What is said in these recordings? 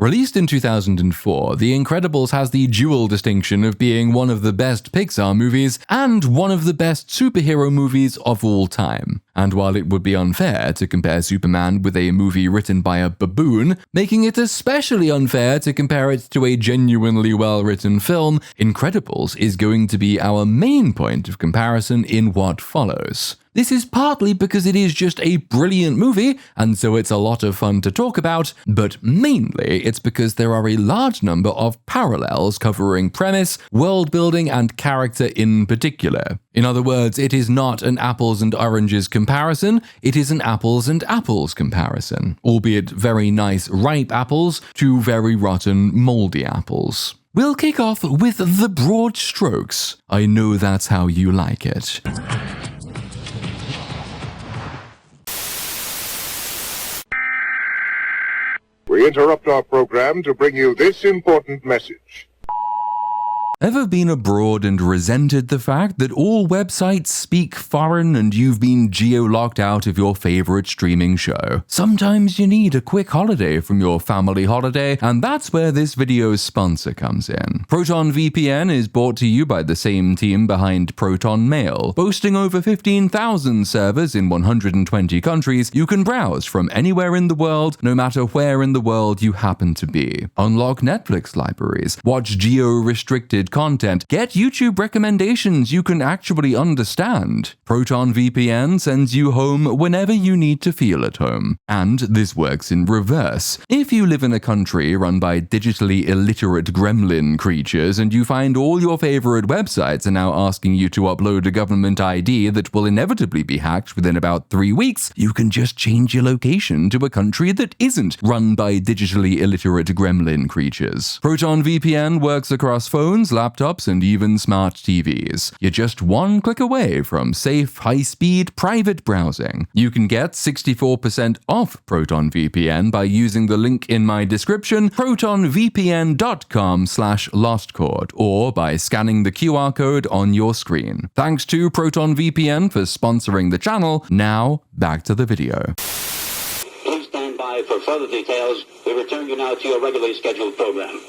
Released in 2004, The Incredibles has the dual distinction of being one of the best Pixar movies and one of the best superhero movies of all time. And while it would be unfair to compare Superman with a movie written by a baboon, making it especially unfair to compare it to a genuinely well-written film, Incredibles is going to be our main point of comparison in what follows. This is partly because it is just a brilliant movie, and so it's a lot of fun to talk about, but mainly it's because there are a large number of parallels covering premise, world building, and character in particular. In other words, it is not an apples and oranges comparison, it is an apples and apples comparison, albeit very nice ripe apples to very rotten moldy apples. We'll kick off with the broad strokes. I know that's how you like it. We interrupt our program to bring you this important message. Ever been abroad and resented the fact that all websites speak foreign and you've been geo-locked out of your favorite streaming show? Sometimes you need a quick holiday from your family holiday, and that's where this video's sponsor comes in. Proton VPN is brought to you by the same team behind Proton Mail. Boasting over 15,000 servers in 120 countries, you can browse from anywhere in the world, no matter where in the world you happen to be. Unlock Netflix libraries, watch geo-restricted content, get YouTube recommendations you can actually understand. Proton VPN sends you home whenever you need to feel at home. And this works in reverse. If you live in a country run by digitally illiterate gremlin creatures and you find all your favorite websites are now asking you to upload a government ID that will inevitably be hacked within about 3 weeks, you can just change your location to a country that isn't run by digitally illiterate gremlin creatures. Proton VPN works across phones, laptops, and even smart TVs. You're just one click away from safe, high-speed, private browsing. You can get 64% off Proton VPN by using the link in my description, protonvpn.com/lostchord, or by scanning the QR code on your screen. Thanks to Proton VPN for sponsoring the channel. Now, back to the video. Please stand by for further details. We return you now to your regularly scheduled program.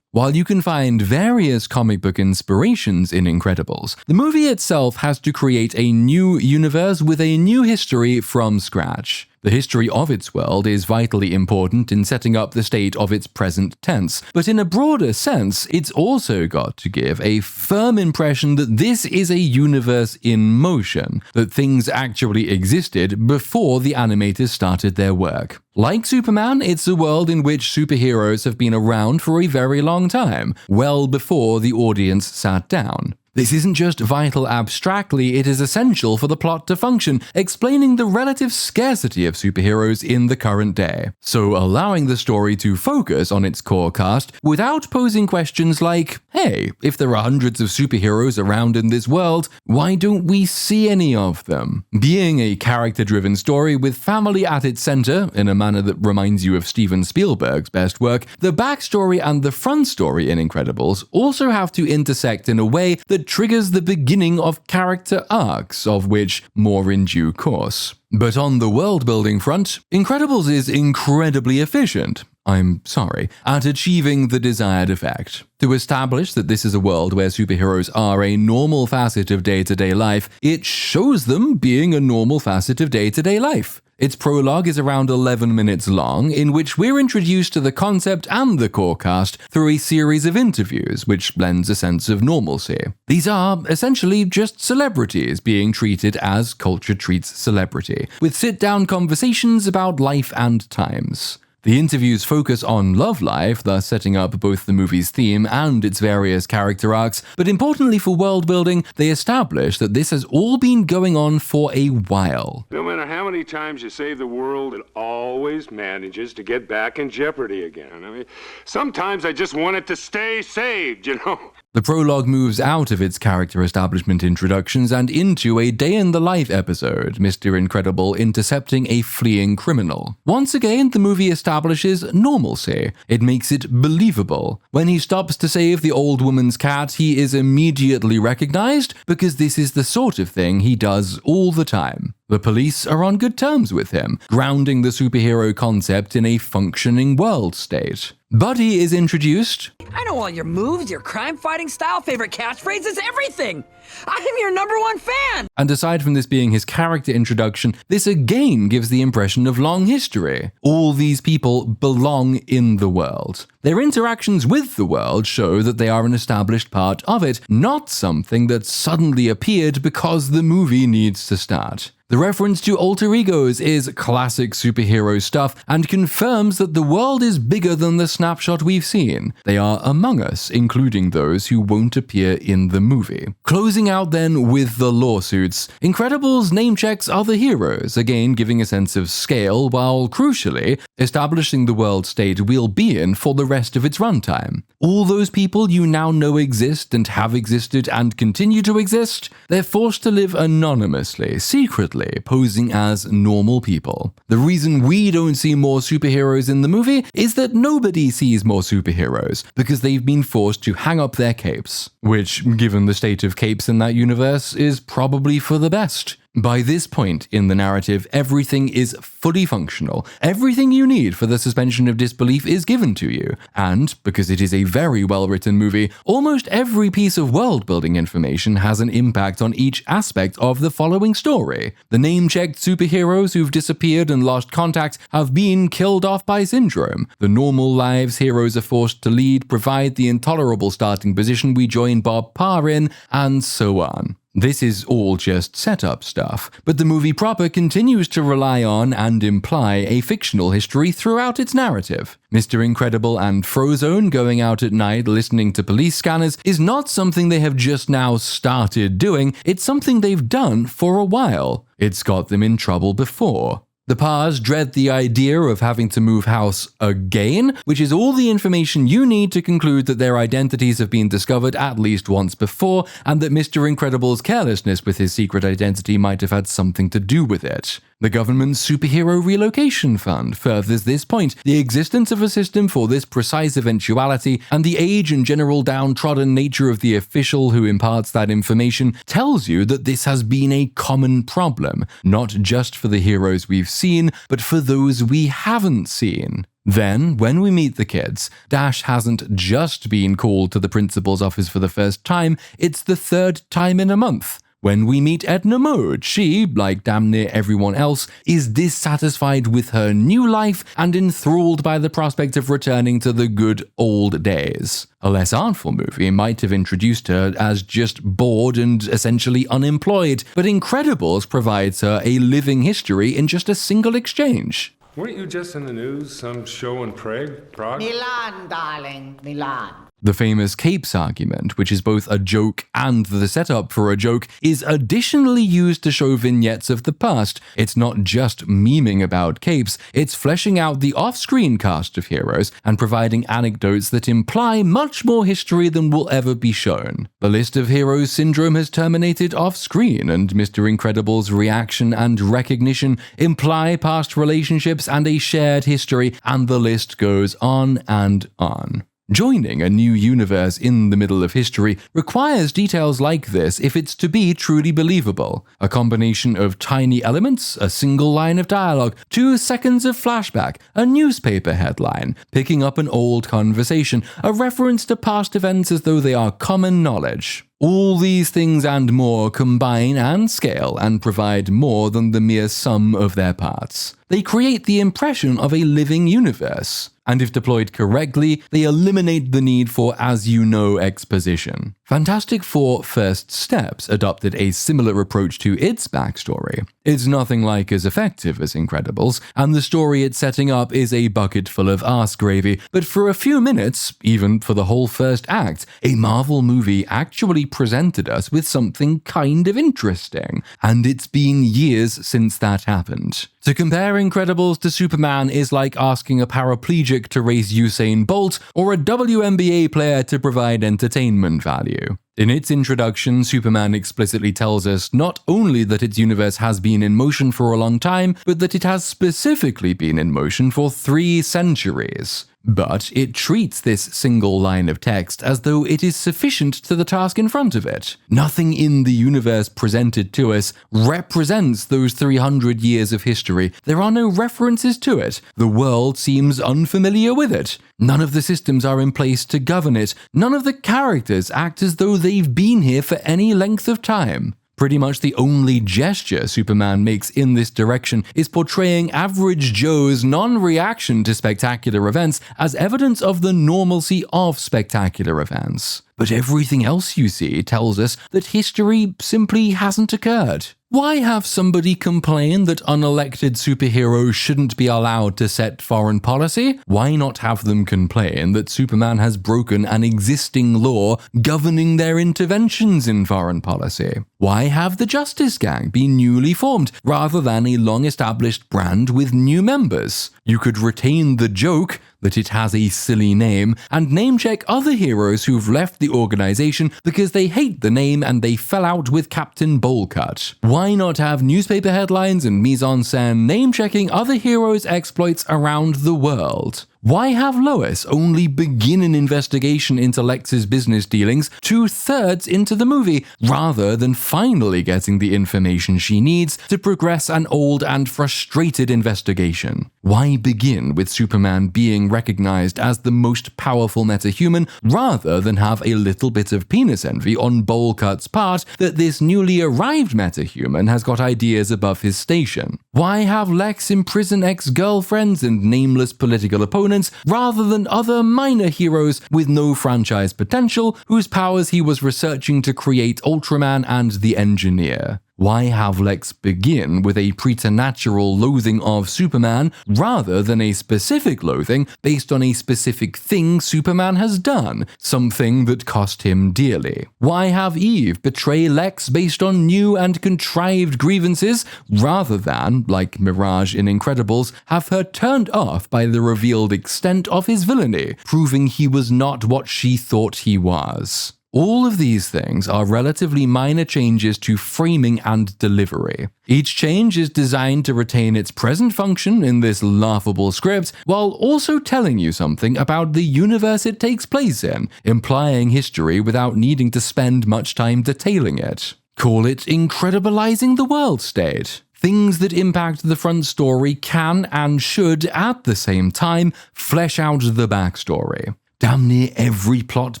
While you can find various comic book inspirations in Incredibles, the movie itself has to create a new universe with a new history from scratch. The history of its world is vitally important in setting up the state of its present tense, but in a broader sense, it's also got to give a firm impression that this is a universe in motion, that things actually existed before the animators started their work. Like Superman, it's a world in which superheroes have been around for a very long time, well before the audience sat down. This isn't just vital abstractly, it is essential for the plot to function, explaining the relative scarcity of superheroes in the current day. So allowing the story to focus on its core cast without posing questions like, hey, if there are hundreds of superheroes around in this world, why don't we see any of them? Being a character-driven story with family at its center, in a manner that reminds you of Steven Spielberg's best work, the backstory and the front story in Incredibles also have to intersect in a way that triggers the beginning of character arcs, of which more in due course. But on the world-building front, Incredibles is incredibly efficient, at achieving the desired effect. To establish that this is a world where superheroes are a normal facet of day-to-day life, it shows them being a normal facet of day-to-day life. Its prologue is around 11 minutes long, in which we're introduced to the concept and the core cast through a series of interviews, which lends a sense of normalcy. These are essentially just celebrities being treated as culture treats celebrity, with sit-down conversations about life and times. The interviews focus on love life, thus setting up both the movie's theme and its various character arcs, but importantly for world building, they establish that this has all been going on for a while. No matter how many times you save the world, it always manages to get back in jeopardy again. I mean, sometimes I just want it to stay saved, you know? The prologue moves out of its character establishment introductions and into a day-in-the-life episode, Mr. Incredible intercepting a fleeing criminal. Once again, the movie establishes normalcy. It makes it believable. When he stops to save the old woman's cat, he is immediately recognized because this is the sort of thing he does all the time. The police are on good terms with him, grounding the superhero concept in a functioning world state. Buddy is introduced. I know all your moves, your crime-fighting style, favorite catchphrases, everything! I am your #1 fan! And aside from this being his character introduction, this again gives the impression of long history. All these people belong in the world. Their interactions with the world show that they are an established part of it, not something that suddenly appeared because the movie needs to start. The reference to alter egos is classic superhero stuff and confirms that the world is bigger than the snapshot we've seen. They are among us, including those who won't appear in the movie. Closing out then with the lawsuits, Incredibles name checks other heroes, again giving a sense of scale while, crucially, establishing the world state we'll be in for the rest of its runtime. All those people you now know exist and have existed and continue to exist, they're forced to live anonymously, secretly, posing as normal people. The reason we don't see more superheroes in the movie is that nobody sees more superheroes, because they've been forced to hang up their capes. Which, given the state of capes in that universe, is probably for the best. By this point in the narrative, everything is fully functional. Everything you need for the suspension of disbelief is given to you. And, because it is a very well-written movie, almost every piece of world-building information has an impact on each aspect of the following story. The name-checked superheroes who've disappeared and lost contact have been killed off by syndrome. The normal lives heroes are forced to lead provide the intolerable starting position we join Bob Parr in, and so on. This is all just setup stuff, but the movie proper continues to rely on and imply a fictional history throughout its narrative. Mr. Incredible and Frozone going out at night listening to police scanners is not something they have just now started doing, it's something they've done for a while. It's got them in trouble before. The Parrs dread the idea of having to move house again, which is all the information you need to conclude that their identities have been discovered at least once before, and that Mr. Incredible's carelessness with his secret identity might have had something to do with it. The government's Superhero Relocation Fund furthers this point. The existence of a system for this precise eventuality and the age and general downtrodden nature of the official who imparts that information tells you that this has been a common problem, not just for the heroes we've seen, but for those we haven't seen. Then, when we meet the kids, Dash hasn't just been called to the principal's office for the first time, it's the third time in a month. When we meet Edna Mode, she, like damn near everyone else, is dissatisfied with her new life and enthralled by the prospect of returning to the good old days. A less artful movie might have introduced her as just bored and essentially unemployed, but Incredibles provides her a living history in just a single exchange. Weren't you just in the news? Some show in Prague? Milan, darling, Milan. The famous capes argument, which is both a joke and the setup for a joke, is additionally used to show vignettes of the past. It's not just memeing about capes, it's fleshing out the off-screen cast of heroes and providing anecdotes that imply much more history than will ever be shown. The list of heroes Syndrome has terminated off-screen, and Mr. Incredible's reaction and recognition imply past relationships and a shared history, and the list goes on and on. Joining a new universe in the middle of history requires details like this if it's to be truly believable. A combination of tiny elements, a single line of dialogue, 2 seconds of flashback, a newspaper headline, picking up an old conversation, a reference to past events as though they are common knowledge. All these things and more combine and scale and provide more than the mere sum of their parts. They create the impression of a living universe. And if deployed correctly, they eliminate the need for as-you-know exposition. Fantastic Four First Steps adopted a similar approach to its backstory. It's nothing like as effective as Incredibles, and the story it's setting up is a bucket full of arse gravy, but for a few minutes, even for the whole first act, a Marvel movie actually presented us with something kind of interesting, and it's been years since that happened. To compare Incredibles to Superman is like asking a paraplegic to race Usain Bolt or a WNBA player to provide entertainment value. In its introduction, Superman explicitly tells us not only that its universe has been in motion for a long time, but that it has specifically been in motion for 3 centuries. But it treats this single line of text as though it is sufficient to the task in front of it. Nothing in the universe presented to us represents those 300 years of history. There are no references to it. The world seems unfamiliar with it. None of the systems are in place to govern it. None of the characters act as though they've been here for any length of time. Pretty much the only gesture Superman makes in this direction is portraying average Joe's non-reaction to spectacular events as evidence of the normalcy of spectacular events. But everything else you see tells us that history simply hasn't occurred. Why have somebody complain that unelected superheroes shouldn't be allowed to set foreign policy? Why not have them complain that Superman has broken an existing law governing their interventions in foreign policy? Why have the Justice Gang be newly formed rather than a long-established brand with new members? You could retain the joke that it has a silly name and name-check other heroes who've left the organization because they hate the name and they fell out with Captain Bowlcut. Why not have newspaper headlines and mise-en-scène name-checking other heroes' exploits around the world? Why have Lois only begin an investigation into Lex's business dealings 2/3 into the movie, rather than finally getting the information she needs to progress an old and frustrated investigation? Why begin with Superman being recognized as the most powerful metahuman, rather than have a little bit of penis envy on Bowlcut's part that this newly arrived metahuman has got ideas above his station? Why have Lex imprison ex-girlfriends and nameless political opponents rather than other minor heroes with no franchise potential whose powers he was researching to create Ultraman and the Engineer? Why have Lex begin with a preternatural loathing of Superman rather than a specific loathing based on a specific thing Superman has done, something that cost him dearly? Why have Eve betray Lex based on new and contrived grievances rather than, like Mirage in Incredibles, have her turned off by the revealed extent of his villainy, proving he was not what she thought he was? All of these things are relatively minor changes to framing and delivery. Each change is designed to retain its present function in this laughable script, while also telling you something about the universe it takes place in, implying history without needing to spend much time detailing it. Call it incredibilizing the world state. Things that impact the front story can and should, at the same time, flesh out the backstory. Damn near every plot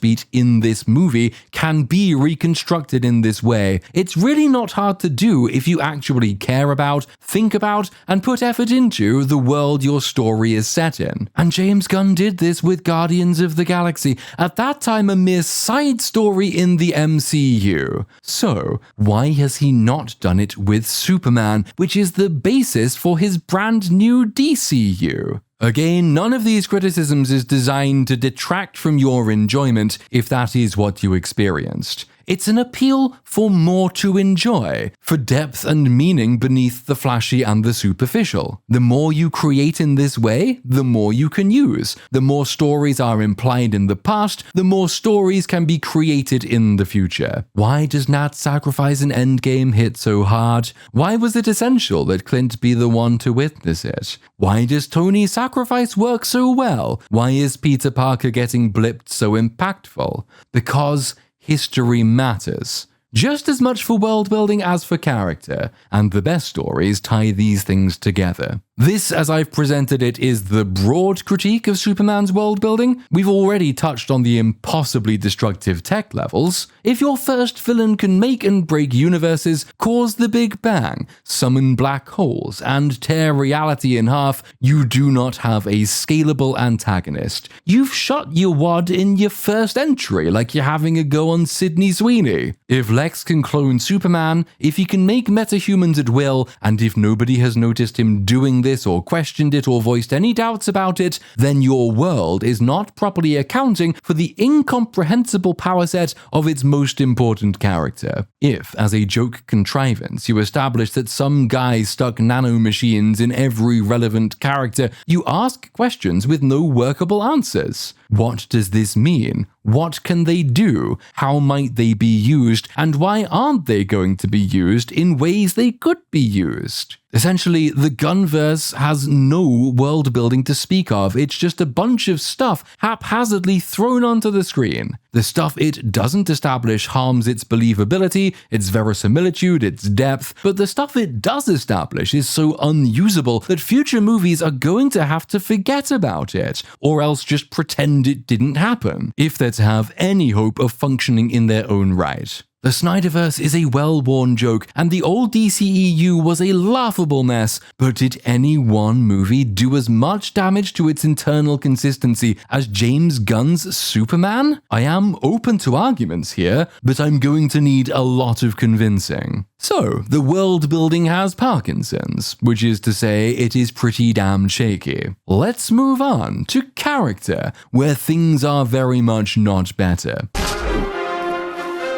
beat in this movie can be reconstructed in this way. It's really not hard to do if you actually care about, think about, and put effort into the world your story is set in. And James Gunn did this with Guardians of the Galaxy, at that time a mere side story in the MCU. So, why has he not done it with Superman, which is the basis for his brand new DCU? Again, none of these criticisms is designed to detract from your enjoyment if that is what you experienced. It's an appeal for more to enjoy, for depth and meaning beneath the flashy and the superficial. The more you create in this way, the more you can use. The more stories are implied in the past, the more stories can be created in the future. Why does Nat's sacrifice in Endgame hit so hard? Why was it essential that Clint be the one to witness it? Why does Tony's sacrifice work so well? Why is Peter Parker getting blipped so impactful? Because history matters. Just as much for world building as for character, and the best stories tie these things together. This, as I've presented it, is the broad critique of Superman's world building. We've already touched on the impossibly destructive tech levels. If your first villain can make and break universes, cause the Big Bang, summon black holes, and tear reality in half, you do not have a scalable antagonist. You've shot your wad in your first entry like you're having a go on Sydney Sweeney. If Lex can clone Superman, if he can make metahumans at will, and if nobody has noticed him doing this or questioned it or voiced any doubts about it, then your world is not properly accounting for the incomprehensible power set of its most important character. If, as a joke contrivance, you establish that some guy stuck nanomachines in every relevant character, you ask questions with no workable answers. What does this mean? What can they do? How might they be used? And why aren't they going to be used in ways they could be used? Essentially, the Gunverse has no world building to speak of. It's just a bunch of stuff haphazardly thrown onto the screen. The stuff it doesn't establish harms its believability, its verisimilitude, its depth, but the stuff it does establish is so unusable that future movies are going to have to forget about it, or else just pretend it didn't happen, if they're to have any hope of functioning in their own right. The Snyderverse is a well-worn joke, and the old DCEU was a laughable mess, but did any one movie do as much damage to its internal consistency as James Gunn's Superman? I am open to arguments here, but I'm going to need a lot of convincing. So, the world building has Parkinson's, which is to say it is pretty damn shaky. Let's move on to character, where things are very much not better.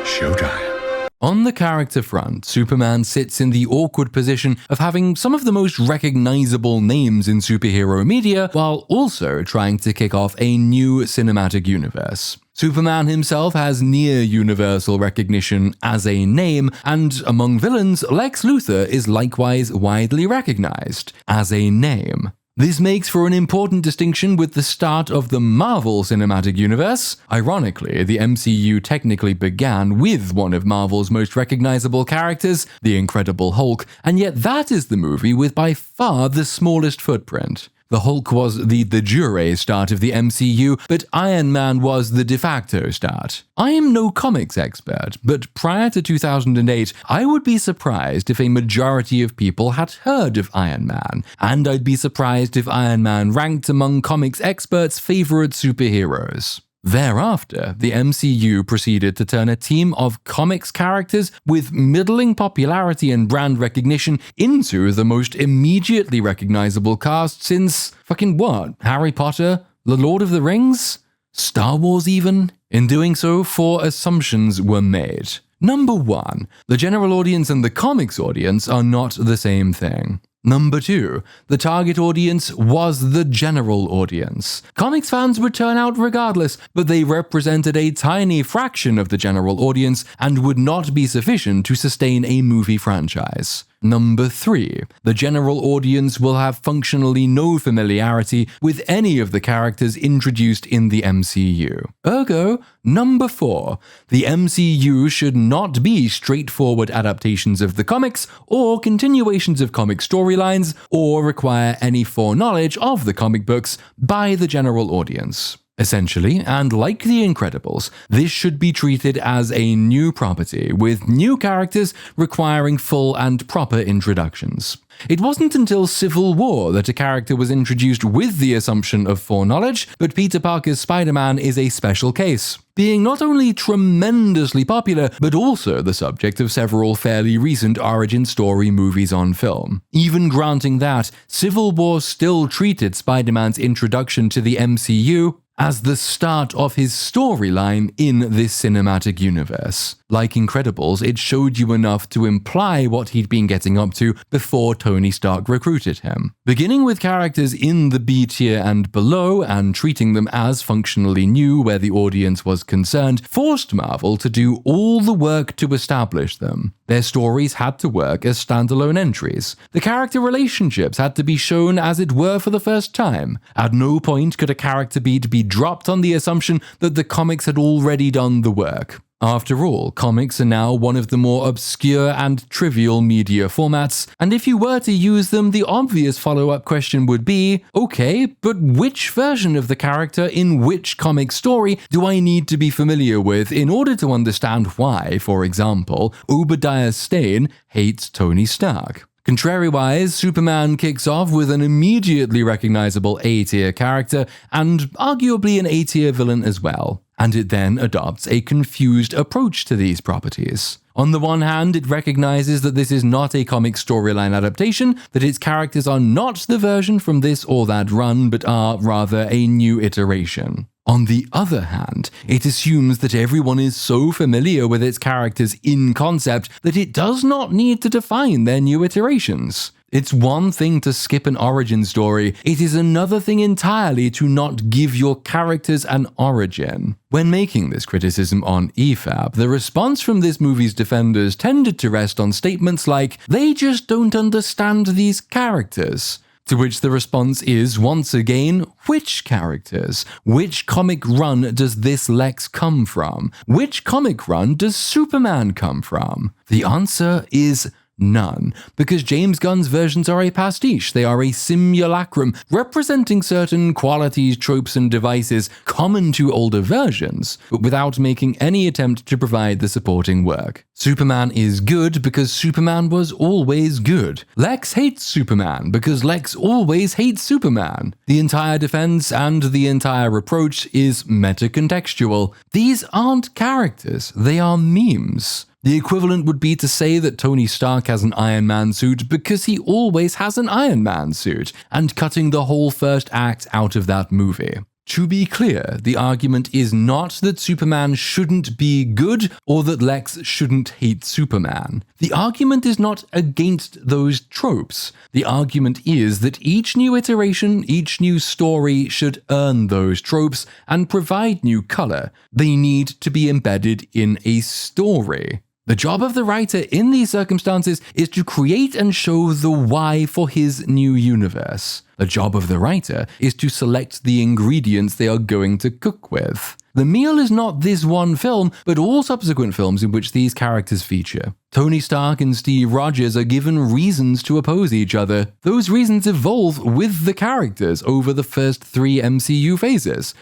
Showtime. On the character front, Superman sits in the awkward position of having some of the most recognizable names in superhero media, while also trying to kick off a new cinematic universe. Superman himself has near universal recognition as a name, and among villains, Lex Luthor is likewise widely recognized as a name. This makes for an important distinction with the start of the Marvel Cinematic Universe. Ironically, the MCU technically began with one of Marvel's most recognizable characters, the Incredible Hulk, and yet that is the movie with by far the smallest footprint. The Hulk was the de jure start of the MCU, but Iron Man was the de facto start. I am no comics expert, but prior to 2008, I would be surprised if a majority of people had heard of Iron Man, and I'd be surprised if Iron Man ranked among comics experts' favorite superheroes. Thereafter, the MCU proceeded to turn a team of comics characters with middling popularity and brand recognition into the most immediately recognizable cast since Harry Potter? The Lord of the Rings? Star Wars even? In doing so, 4 assumptions were made. Number 1, the general audience and the comics audience are not the same thing. Number 2, the target audience was the general audience. Comics fans would turn out regardless, but they represented a tiny fraction of the general audience and would not be sufficient to sustain a movie franchise. Number 3, the general audience will have functionally no familiarity with any of the characters introduced in the MCU. Ergo, number 4, the MCU should not be straightforward adaptations of the comics or continuations of comic storylines or require any foreknowledge of the comic books by the general audience. Essentially, and like The Incredibles, this should be treated as a new property, with new characters requiring full and proper introductions. It wasn't until Civil War that a character was introduced with the assumption of foreknowledge, but Peter Parker's Spider-Man is a special case, being not only tremendously popular, but also the subject of several fairly recent origin story movies on film. Even granting that, Civil War still treated Spider-Man's introduction to the MCU as the start of his storyline in this cinematic universe. Like Incredibles, it showed you enough to imply what he'd been getting up to before Tony Stark recruited him. Beginning with characters in the B tier and below and treating them as functionally new where the audience was concerned forced Marvel to do all the work to establish them. Their stories had to work as standalone entries. The character relationships had to be shown as it were for the first time. At no point could a character beat be dropped on the assumption that the comics had already done the work. After all, comics are now one of the more obscure and trivial media formats, and if you were to use them, the obvious follow-up question would be, okay, but which version of the character in which comic story do I need to be familiar with in order to understand why, for example, Obadiah Stane hates Tony Stark? Contrariwise, Superman kicks off with an immediately recognizable A-tier character and arguably an A-tier villain as well, and it then adopts a confused approach to these properties. On the one hand, it recognizes that this is not a comic storyline adaptation, that its characters are not the version from this or that run, but are rather a new iteration. On the other hand, it assumes that everyone is so familiar with its characters in concept that it does not need to define their new iterations. It's one thing to skip an origin story, it is another thing entirely to not give your characters an origin. When making this criticism on EFAB, the response from this movie's defenders tended to rest on statements like, they just don't understand these characters. To which the response is, once again, which characters? Which comic run does this Lex come from? Which comic run does Superman come from? The answer is none, because James Gunn's versions are a pastiche. They are a simulacrum, representing certain qualities, tropes, and devices common to older versions, but without making any attempt to provide the supporting work. Superman is good because Superman was always good. Lex hates Superman because Lex always hates Superman. The entire defense and the entire reproach is metacontextual. These aren't characters, they are memes. The equivalent would be to say that Tony Stark has an Iron Man suit because he always has an Iron Man suit, and cutting the whole first act out of that movie. To be clear, the argument is not that Superman shouldn't be good or that Lex shouldn't hate Superman. The argument is not against those tropes. The argument is that each new iteration, each new story should earn those tropes and provide new color. They need to be embedded in a story. The job of the writer in these circumstances is to create and show the why for his new universe. The job of the writer is to select the ingredients they are going to cook with. The meal is not this one film, but all subsequent films in which these characters feature. Tony Stark and Steve Rogers are given reasons to oppose each other. Those reasons evolve with the characters over the first 3 MCU phases.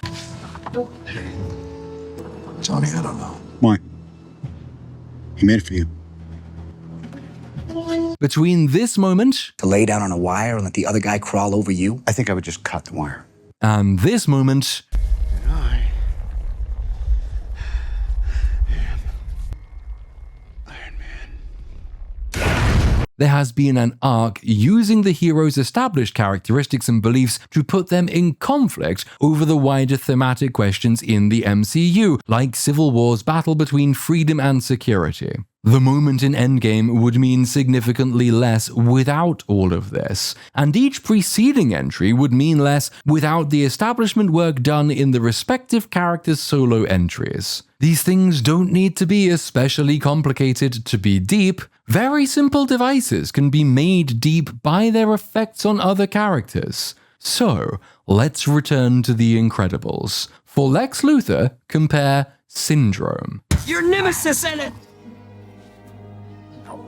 Tony, I don't know. Why? He made it for you. Between this moment To lay down on a wire and let the other guy crawl over you? I think I would just cut the wire. and this moment, there has been an arc using the hero's established characteristics and beliefs to put them in conflict over the wider thematic questions in the MCU, like Civil War's battle between freedom and security. The moment in Endgame would mean significantly less without all of this, and each preceding entry would mean less without the establishment work done in the respective characters' solo entries. These things don't need to be especially complicated to be deep. Very simple devices can be made deep by their effects on other characters. So, let's return to The Incredibles. For Lex Luthor, compare Syndrome. Your nemesis in it!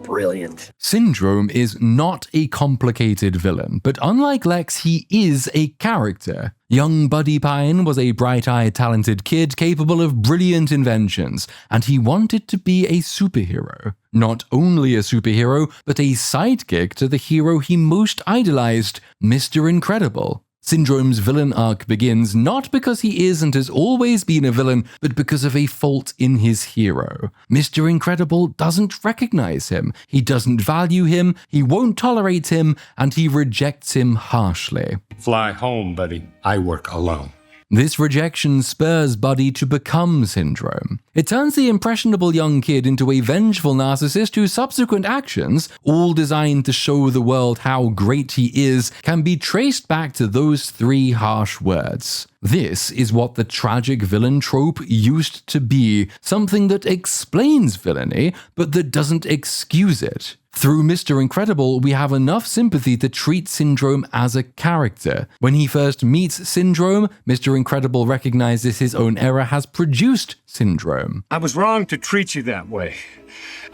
Brilliant. Syndrome is not a complicated villain, but unlike Lex, he is a character. Young Buddy Pine was a bright-eyed, talented kid capable of brilliant inventions, and he wanted to be a superhero. Not only a superhero, but a sidekick to the hero he most idolized, Mr. Incredible. Syndrome's villain arc begins not because he is and has always been a villain, but because of a fault in his hero. Mr. Incredible doesn't recognize him, he doesn't value him, he won't tolerate him, and he rejects him harshly. Fly home, buddy. I work alone. This rejection spurs Buddy to become Syndrome. It turns the impressionable young kid into a vengeful narcissist whose subsequent actions, all designed to show the world how great he is, can be traced back to those 3 harsh words. This is what the tragic villain trope used to be, something that explains villainy, but that doesn't excuse it. Through Mr. Incredible, we have enough sympathy to treat Syndrome as a character. When he first meets Syndrome, Mr. Incredible recognizes his own error has produced Syndrome. I was wrong to treat you that way.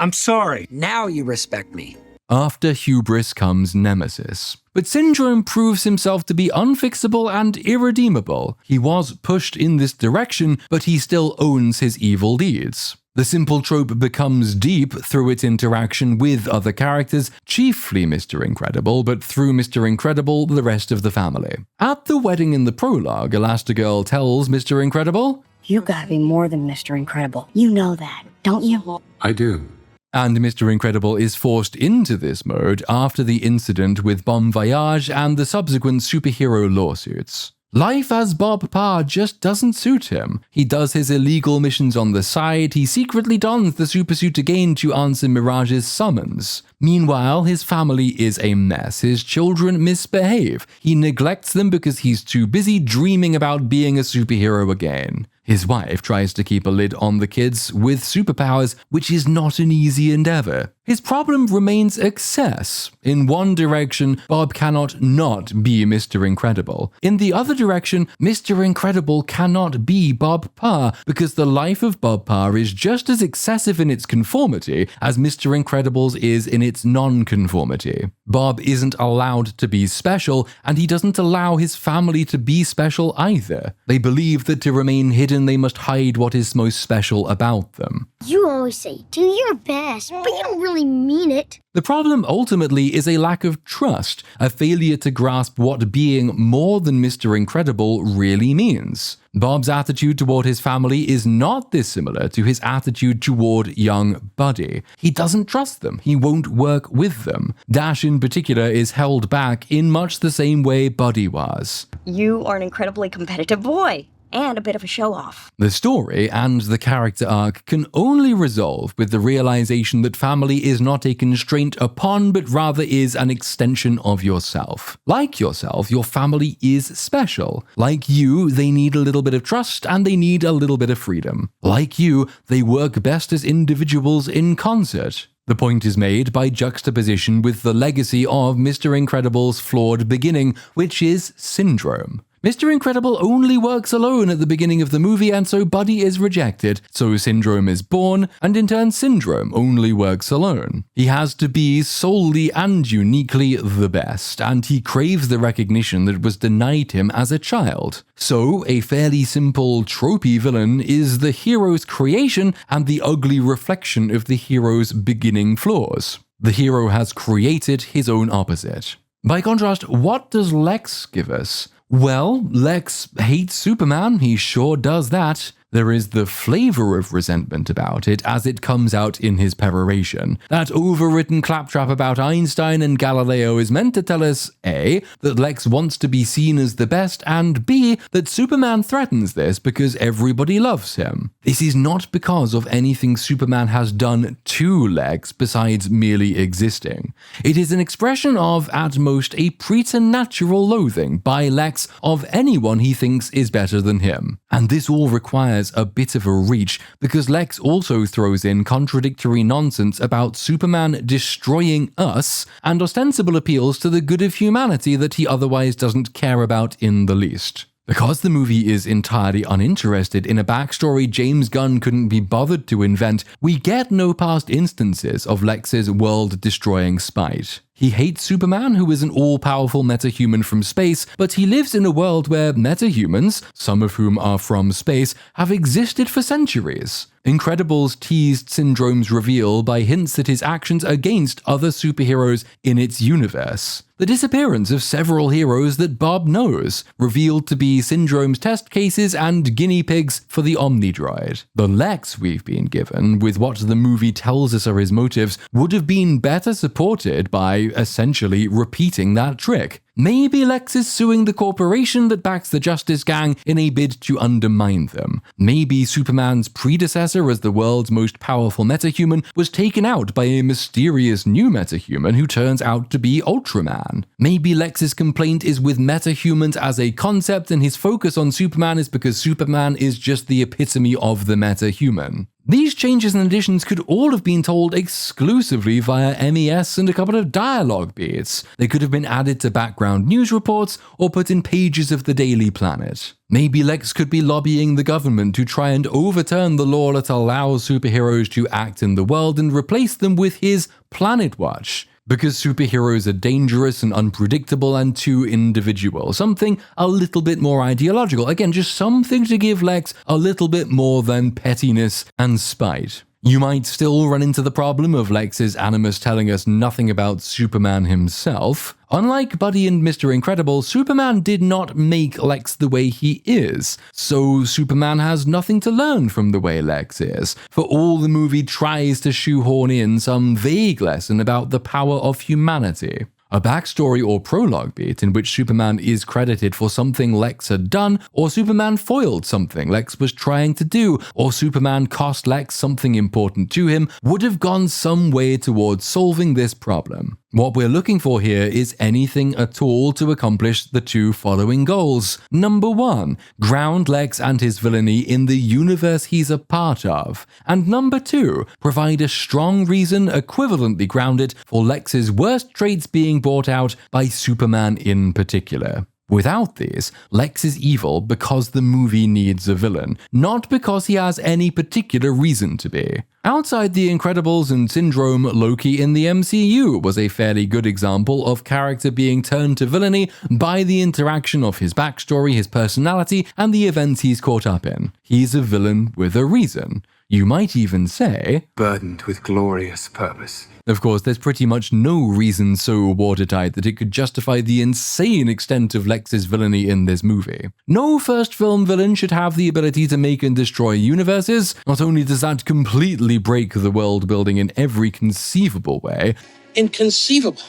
I'm sorry. Now you respect me. After hubris comes nemesis. But Syndrome proves himself to be unfixable and irredeemable. He was pushed in this direction, but he still owns his evil deeds. The simple trope becomes deep through its interaction with other characters, chiefly Mr. Incredible, but through Mr. Incredible, the rest of the family. At the wedding in the prologue, Elastigirl tells Mr. Incredible, "You gotta be more than Mr. Incredible. You know that, don't you?" I do. And Mr. Incredible is forced into this mode after the incident with Bon Voyage and the subsequent superhero lawsuits. Life as Bob Parr just doesn't suit him. He does his illegal missions on the side, he secretly dons the supersuit again to answer Mirage's summons. Meanwhile, his family is a mess, his children misbehave, he neglects them because he's too busy dreaming about being a superhero again. His wife tries to keep a lid on the kids with superpowers, which is not an easy endeavor. His problem remains excess. In one direction, Bob cannot not be Mr. Incredible. In the other direction, Mr. Incredible cannot be Bob Parr, because the life of Bob Parr is just as excessive in its conformity as Mr. Incredible's is in its non-conformity. Bob isn't allowed to be special, and he doesn't allow his family to be special either. They believe that to remain hidden, they must hide what is most special about them. You always say, do your best, but you don't really mean it. The problem ultimately is a lack of trust, a failure to grasp what being more than Mr. Incredible really means. Bob's attitude toward his family is not dissimilar to his attitude toward young Buddy. He doesn't trust them, he won't work with them. Dash in particular is held back in much the same way Buddy was. You are an incredibly competitive boy. And a bit of a show-off. The story and the character arc can only resolve with the realization that family is not a constraint upon, but rather is an extension of yourself. Like yourself, your family is special. Like you, they need a little bit of trust and they need a little bit of freedom. Like you, they work best as individuals in concert. The point is made by juxtaposition with the legacy of Mr. Incredible's flawed beginning, which is syndrome. Mr. Incredible only works alone at the beginning of the movie, and so Buddy is rejected, so Syndrome is born, and in turn Syndrome only works alone. He has to be solely and uniquely the best, and he craves the recognition that was denied him as a child. So, a fairly simple, tropey villain is the hero's creation and the ugly reflection of the hero's beginning flaws. The hero has created his own opposite. By contrast, what does Lex give us? Well, Lex hates Superman, he sure does that. There is the flavor of resentment about it as it comes out in his peroration. That overwritten claptrap about Einstein and Galileo is meant to tell us A, that Lex wants to be seen as the best, and B, that Superman threatens this because everybody loves him. This is not because of anything Superman has done to Lex besides merely existing. It is an expression of, at most, a preternatural loathing by Lex of anyone he thinks is better than him. And this all requires a bit of a reach, because Lex also throws in contradictory nonsense about Superman destroying us and ostensible appeals to the good of humanity that he otherwise doesn't care about in the least. Because the movie is entirely uninterested in a backstory James Gunn couldn't be bothered to invent, we get no past instances of Lex's world-destroying spite. He hates Superman, who is an all-powerful metahuman from space, but he lives in a world where metahumans, some of whom are from space, have existed for centuries. Incredibles teased Syndrome's reveal by hints at his actions against other superheroes in its universe. The disappearance of several heroes that Bob knows, revealed to be Syndrome's test cases and guinea pigs for the Omnidroid. The Lex we've been given, with what the movie tells us are his motives, would have been better supported by essentially repeating that trick. Maybe Lex is suing the corporation that backs the Justice Gang in a bid to undermine them. Maybe Superman's predecessor as the world's most powerful metahuman was taken out by a mysterious new metahuman who turns out to be Ultraman. Maybe Lex's complaint is with metahumans as a concept, and his focus on Superman is because Superman is just the epitome of the metahuman. These changes and additions could all have been told exclusively via MES and a couple of dialogue beats. They could have been added to background news reports or put in pages of the Daily Planet. Maybe Lex could be lobbying the government to try and overturn the law that allows superheroes to act in the world and replace them with his Planet Watch. Because superheroes are dangerous and unpredictable and too individual. Something a little bit more ideological. Again, just something to give Lex a little bit more than pettiness and spite. You might still run into the problem of Lex's animus telling us nothing about Superman himself. Unlike Buddy and Mr. Incredible, Superman did not make Lex the way he is, so Superman has nothing to learn from the way Lex is, for all the movie tries to shoehorn in some vague lesson about the power of humanity. A backstory or prologue beat in which Superman is credited for something Lex had done, or Superman foiled something Lex was trying to do, or Superman cost Lex something important to him, would have gone some way towards solving this problem. What we're looking for here is anything at all to accomplish the two following goals. Number 1, ground Lex and his villainy in the universe he's a part of. And number 2, provide a strong reason equivalently grounded for Lex's worst traits being brought out by Superman in particular. Without these, Lex is evil because the movie needs a villain, not because he has any particular reason to be. Outside The Incredibles and Syndrome, Loki in the MCU was a fairly good example of character being turned to villainy by the interaction of his backstory, his personality, and the events he's caught up in. He's a villain with a reason. You might even say, Burdened with glorious purpose. Of course, there's pretty much no reason so watertight that it could justify the insane extent of Lex's villainy in this movie. No first film villain should have the ability to make and destroy universes. Not only does that completely break the world building in every conceivable way, inconceivable,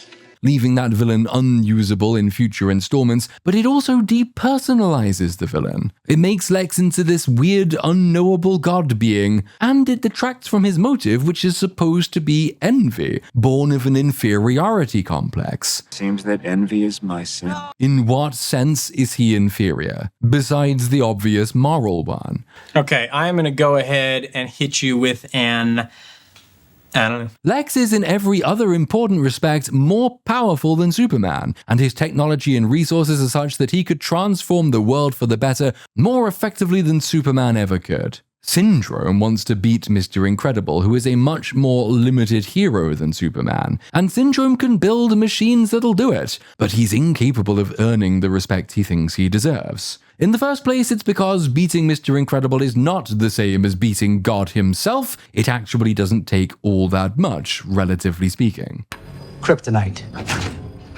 leaving that villain unusable in future installments, but it also depersonalizes the villain. It makes Lex into this weird, unknowable god being, and it detracts from his motive, which is supposed to be envy, born of an inferiority complex. Seems that envy is my sin. In what sense is he inferior, besides the obvious moral one? Okay, I'm going to go ahead and hit you with I don't know. Lex is in every other important respect more powerful than Superman, and his technology and resources are such that he could transform the world for the better more effectively than Superman ever could. Syndrome wants to beat Mr. Incredible, who is a much more limited hero than Superman, and Syndrome can build machines that'll do it, but he's incapable of earning the respect he thinks he deserves. In the first place, it's because beating Mr. Incredible is not the same as beating God himself. It actually doesn't take all that much, relatively speaking. Kryptonite.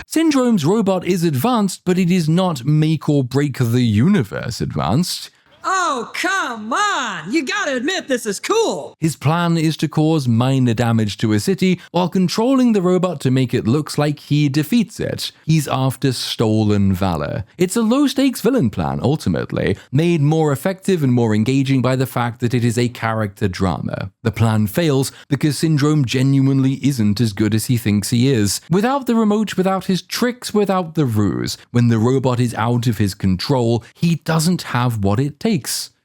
Syndrome's robot is advanced, but it is not make or break the universe advanced. Oh, come on! You gotta admit this is cool! His plan is to cause minor damage to a city while controlling the robot to make it look like he defeats it. He's after stolen valor. It's a low-stakes villain plan, ultimately, made more effective and more engaging by the fact that it is a character drama. The plan fails because Syndrome genuinely isn't as good as he thinks he is. Without the remote, without his tricks, without the ruse, when the robot is out of his control, he doesn't have what it takes.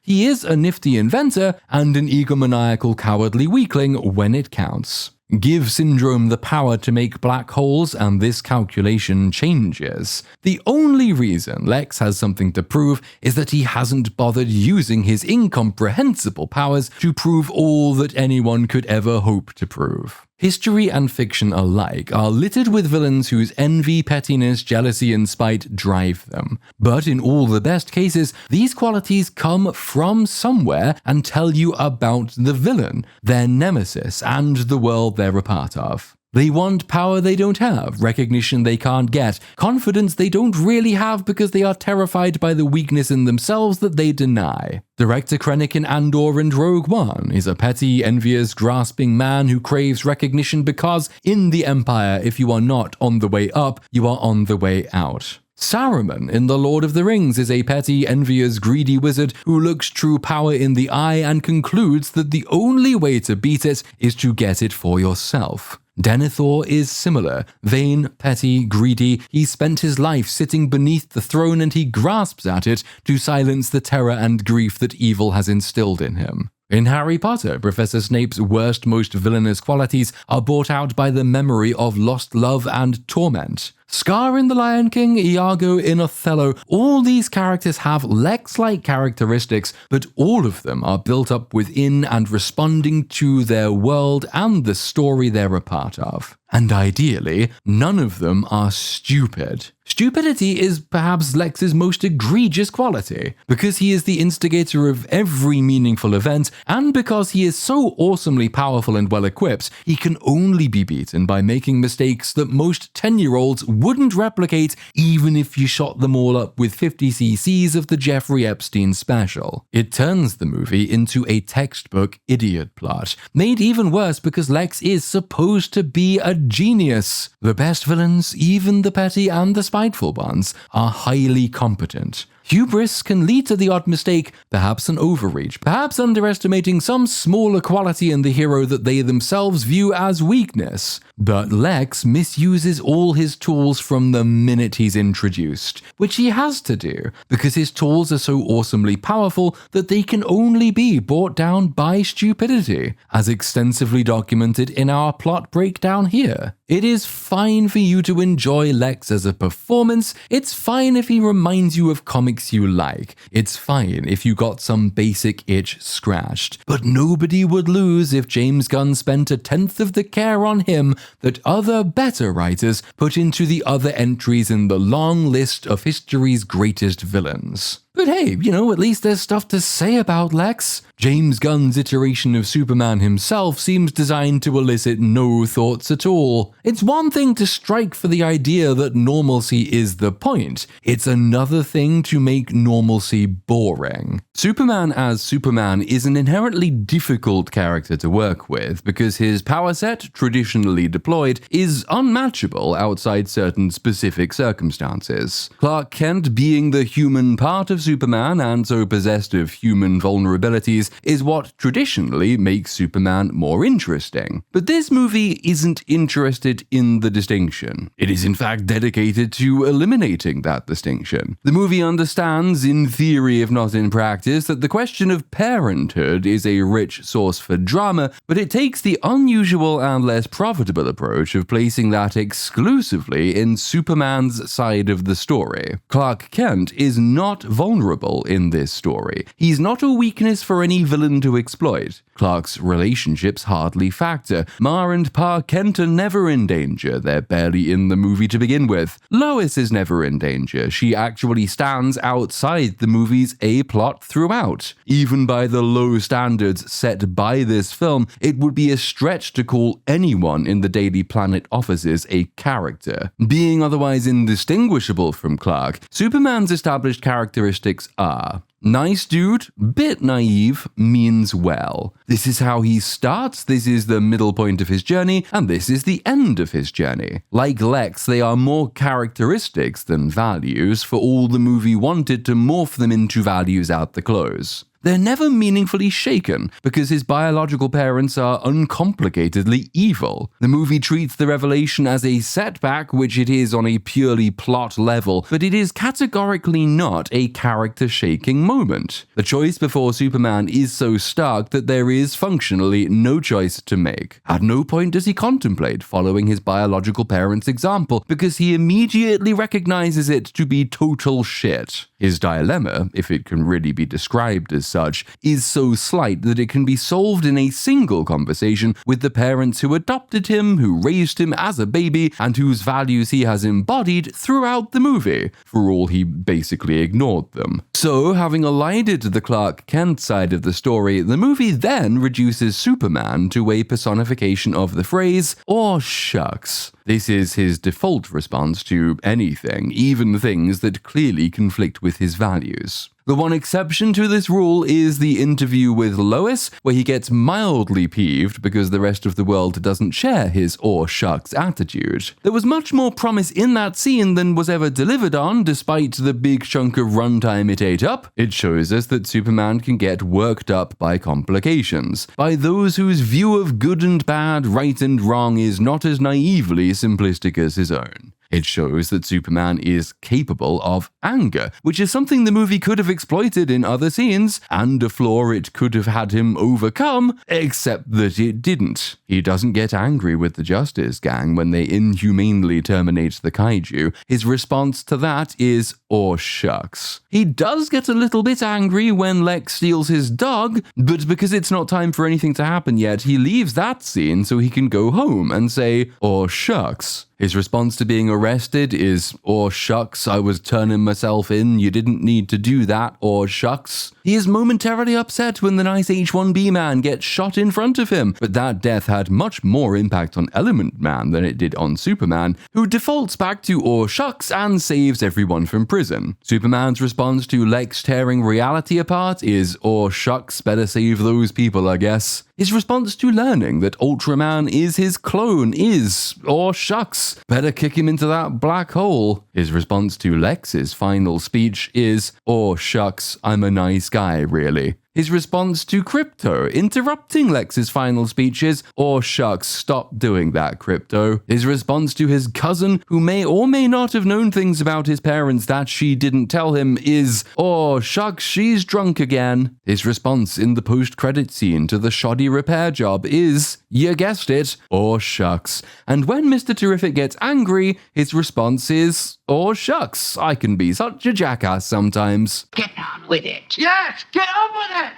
He is a nifty inventor and an egomaniacal cowardly weakling when it counts. Give Syndrome the power to make black holes and this calculation changes. The only reason Lex has something to prove is that he hasn't bothered using his incomprehensible powers to prove all that anyone could ever hope to prove. History and fiction alike are littered with villains whose envy, pettiness, jealousy, and spite drive them. But in all the best cases, these qualities come from somewhere and tell you about the villain, their nemesis, and the world they're a part of. They want power they don't have, recognition they can't get, confidence they don't really have because they are terrified by the weakness in themselves that they deny. Director Krennic in Andor and Rogue One is a petty, envious, grasping man who craves recognition because, in the Empire, if you are not on the way up, you are on the way out. Saruman in The Lord of the Rings is a petty, envious, greedy wizard who looks true power in the eye and concludes that the only way to beat it is to get it for yourself. Denethor is similar. Vain, petty, greedy, he spent his life sitting beneath the throne and he grasps at it to silence the terror and grief that evil has instilled in him. In Harry Potter, Professor Snape's worst, most villainous qualities are brought out by the memory of lost love and torment. Scar in The Lion King, Iago in Othello, all these characters have Lex-like characteristics, but all of them are built up within and responding to their world and the story they're a part of. And ideally, none of them are stupid. Stupidity is perhaps Lex's most egregious quality, because he is the instigator of every meaningful event, and because he is so awesomely powerful and well-equipped, he can only be beaten by making mistakes that most 10-year-olds wouldn't replicate even if you shot them all up with 50 cc's of the Jeffrey Epstein special. It turns the movie into a textbook idiot plot, made even worse because Lex is supposed to be a genius. The best villains, even the petty and the spiteful ones, are highly competent. Hubris can lead to the odd mistake, perhaps an overreach, perhaps underestimating some smaller quality in the hero that they themselves view as weakness. But Lex misuses all his tools from the minute he's introduced, which he has to do, because his tools are so awesomely powerful that they can only be brought down by stupidity, as extensively documented in our plot breakdown here. It is fine for you to enjoy Lex as a performance, it's fine if he reminds you of comics you like, it's fine if you got some basic itch scratched, but nobody would lose if James Gunn spent 1/10 of the care on him that other better writers put into the other entries in the long list of history's greatest villains. But hey, at least there's stuff to say about Lex. James Gunn's iteration of Superman himself seems designed to elicit no thoughts at all. It's one thing to strike for the idea that normalcy is the point. It's another thing to make normalcy boring. Superman as Superman is an inherently difficult character to work with because his power set, traditionally deployed, is unmatchable outside certain specific circumstances. Clark Kent being the human part of Superman and so possessed of human vulnerabilities is what traditionally makes Superman more interesting. But this movie isn't interested in the distinction. It is in fact dedicated to eliminating that distinction. The movie understands, in theory if not in practice, that the question of parenthood is a rich source for drama, but it takes the unusual and less profitable approach of placing that exclusively in Superman's side of the story. Clark Kent is not vulnerable in this story. He's not a weakness for any villain to exploit. Clark's relationships hardly factor. Ma and Pa Kent are never in danger. They're barely in the movie to begin with. Lois is never in danger. She actually stands outside the movie's A-plot throughout. Even by the low standards set by this film, it would be a stretch to call anyone in the Daily Planet offices a character. Being otherwise indistinguishable from Clark, Superman's established characteristics are: nice dude, bit naive, means well. This is how he starts, this is the middle point of his journey, and this is the end of his journey. Like Lex, they are more characteristics than values, for all the movie wanted to morph them into values at the close. They're never meaningfully shaken because his biological parents are uncomplicatedly evil. The movie treats the revelation as a setback, which it is on a purely plot level, but it is categorically not a character-shaking moment. The choice before Superman is so stark that there is functionally no choice to make. At no point does he contemplate following his biological parents' example because he immediately recognizes it to be total shit. His dilemma, if it can really be described as such, is so slight that it can be solved in a single conversation with the parents who adopted him, who raised him as a baby, and whose values he has embodied throughout the movie, for all he basically ignored them. So, having elided the Clark Kent side of the story, the movie then reduces Superman to a personification of the phrase, "Aw shucks." This is his default response to anything, even things that clearly conflict with his values. The one exception to this rule is the interview with Lois, where he gets mildly peeved because the rest of the world doesn't share his "aw shucks" attitude. There was much more promise in that scene than was ever delivered on, despite the big chunk of runtime it ate up. It shows us that Superman can get worked up by complications, by those whose view of good and bad, right and wrong is not as naively simplistic as his own. It shows that Superman is capable of anger, which is something the movie could have exploited in other scenes, and a flaw it could have had him overcome, except that it didn't. He doesn't get angry with the Justice Gang when they inhumanely terminate the kaiju. His response to that is, "Aw shucks." He does get a little bit angry when Lex steals his dog, but because it's not time for anything to happen yet, he leaves that scene so he can go home and say, "Aw shucks." His response to being arrested is, "Or shucks, I was turning myself in, you didn't need to do that, or shucks." He is momentarily upset when the nice H-1B man gets shot in front of him, but that death had much more impact on Element Man than it did on Superman, who defaults back to "or shucks" and saves everyone from prison. Superman's response to Lex tearing reality apart is, "Or shucks, better save those people, I guess." His response to learning that Ultraman is his clone is, "Or shucks, better kick him into that black hole." His response to Lex's final speech is, "Or shucks, I'm a nice guy, really." His response to Crypto interrupting Lex's final speech is, "Or shucks, stop doing that, Crypto." His response to his cousin, who may or may not have known things about his parents that she didn't tell him, is, "Or shucks, she's drunk again." His response in the post-credit scene to the shoddy repair job is, you guessed it, "Or shucks." And when Mr. Terrific gets angry, his response is, "Or shucks, I can be such a jackass sometimes." Get on with it. Yes, get on with it!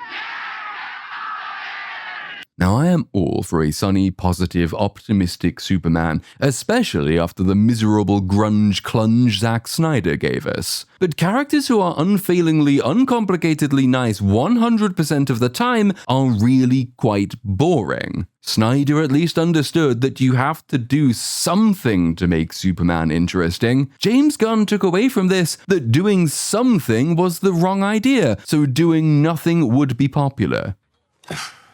Now, I am all for a sunny, positive, optimistic Superman, especially after the miserable grunge clunge Zack Snyder gave us. But characters who are unfailingly, uncomplicatedly nice 100% of the time are really quite boring. Snyder at least understood that you have to do something to make Superman interesting. James Gunn took away from this that doing something was the wrong idea, so doing nothing would be popular.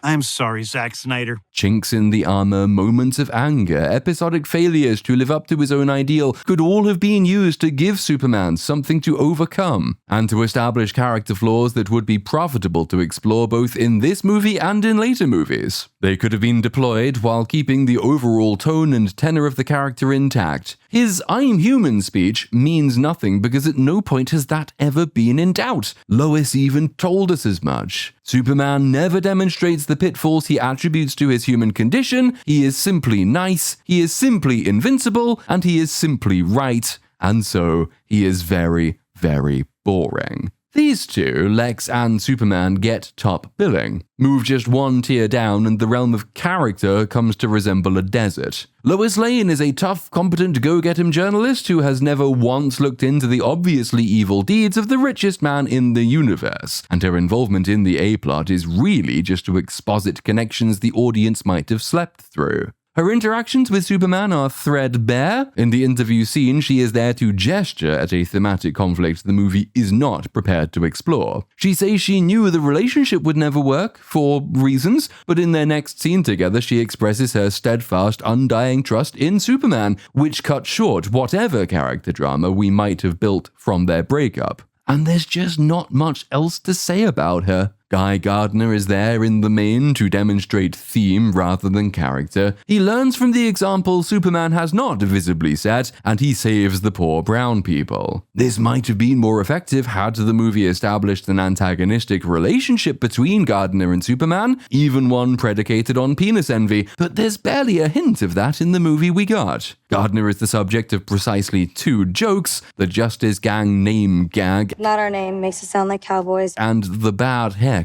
I'm sorry, Zack Snyder. Chinks in the armor, moments of anger, episodic failures to live up to his own ideal could all have been used to give Superman something to overcome, and to establish character flaws that would be profitable to explore both in this movie and in later movies. They could have been deployed while keeping the overall tone and tenor of the character intact. His "I'm human" speech means nothing because at no point has that ever been in doubt. Lois even told us as much. Superman never demonstrates the pitfalls he attributes to his human condition. He is simply nice, he is simply invincible, and he is simply right, and so he is very, very boring. These two, Lex and Superman, get top billing. Move just one tier down and the realm of character comes to resemble a desert. Lois Lane is a tough, competent, go-get-him journalist who has never once looked into the obviously evil deeds of the richest man in the universe, and her involvement in the A-plot is really just to exposit connections the audience might have slept through. Her interactions with Superman are threadbare. In the interview scene, she is there to gesture at a thematic conflict the movie is not prepared to explore. She says she knew the relationship would never work, for reasons, but in their next scene together, she expresses her steadfast, undying trust in Superman, which cuts short whatever character drama we might have built from their breakup. And there's just not much else to say about her. Guy Gardner is there in the main to demonstrate theme rather than character. He learns from the example Superman has not visibly set, and he saves the poor brown people. This might have been more effective had the movie established an antagonistic relationship between Gardner and Superman, even one predicated on penis envy, but there's barely a hint of that in the movie we got. Gardner is the subject of precisely two jokes, the Justice Gang name gag, Not our name, makes it sound like cowboys, and the bad haircut.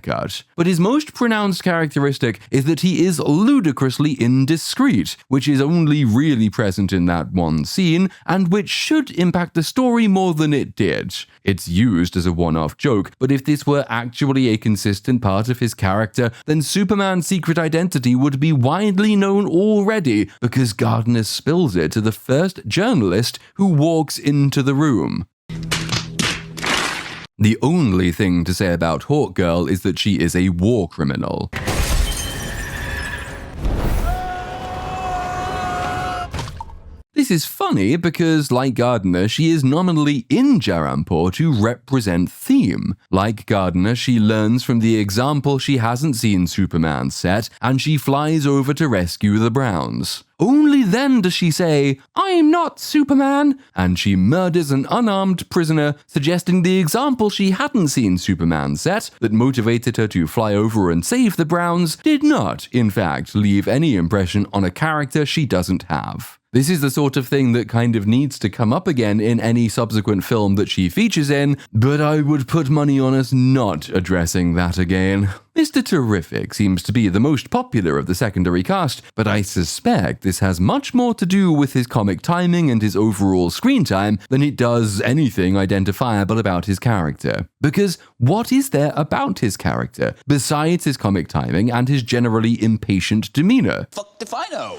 But his most pronounced characteristic is that he is ludicrously indiscreet, which is only really present in that one scene, and which should impact the story more than it did. It's used as a one-off joke, but if this were actually a consistent part of his character, then Superman's secret identity would be widely known already, because Gardner spills it to the first journalist who walks into the room. The only thing to say about Hawkgirl is that she is a war criminal. This is funny because, like Gardner, she is nominally in Jarampur to represent theme. Like Gardner, she learns from the example she hasn't seen Superman set, and she flies over to rescue the Browns. Only then does she say, "I'm not Superman," and she murders an unarmed prisoner, suggesting the example she hadn't seen Superman set, that motivated her to fly over and save the Browns, did not, in fact, leave any impression on a character she doesn't have. This is the sort of thing that kind of needs to come up again in any subsequent film that she features in, but I would put money on us not addressing that again. Mr. Terrific seems to be the most popular of the secondary cast, but I suspect this has much more to do with his comic timing and his overall screen time than it does anything identifiable about his character. Because what is there about his character, besides his comic timing and his generally impatient demeanor? Fuck if I know.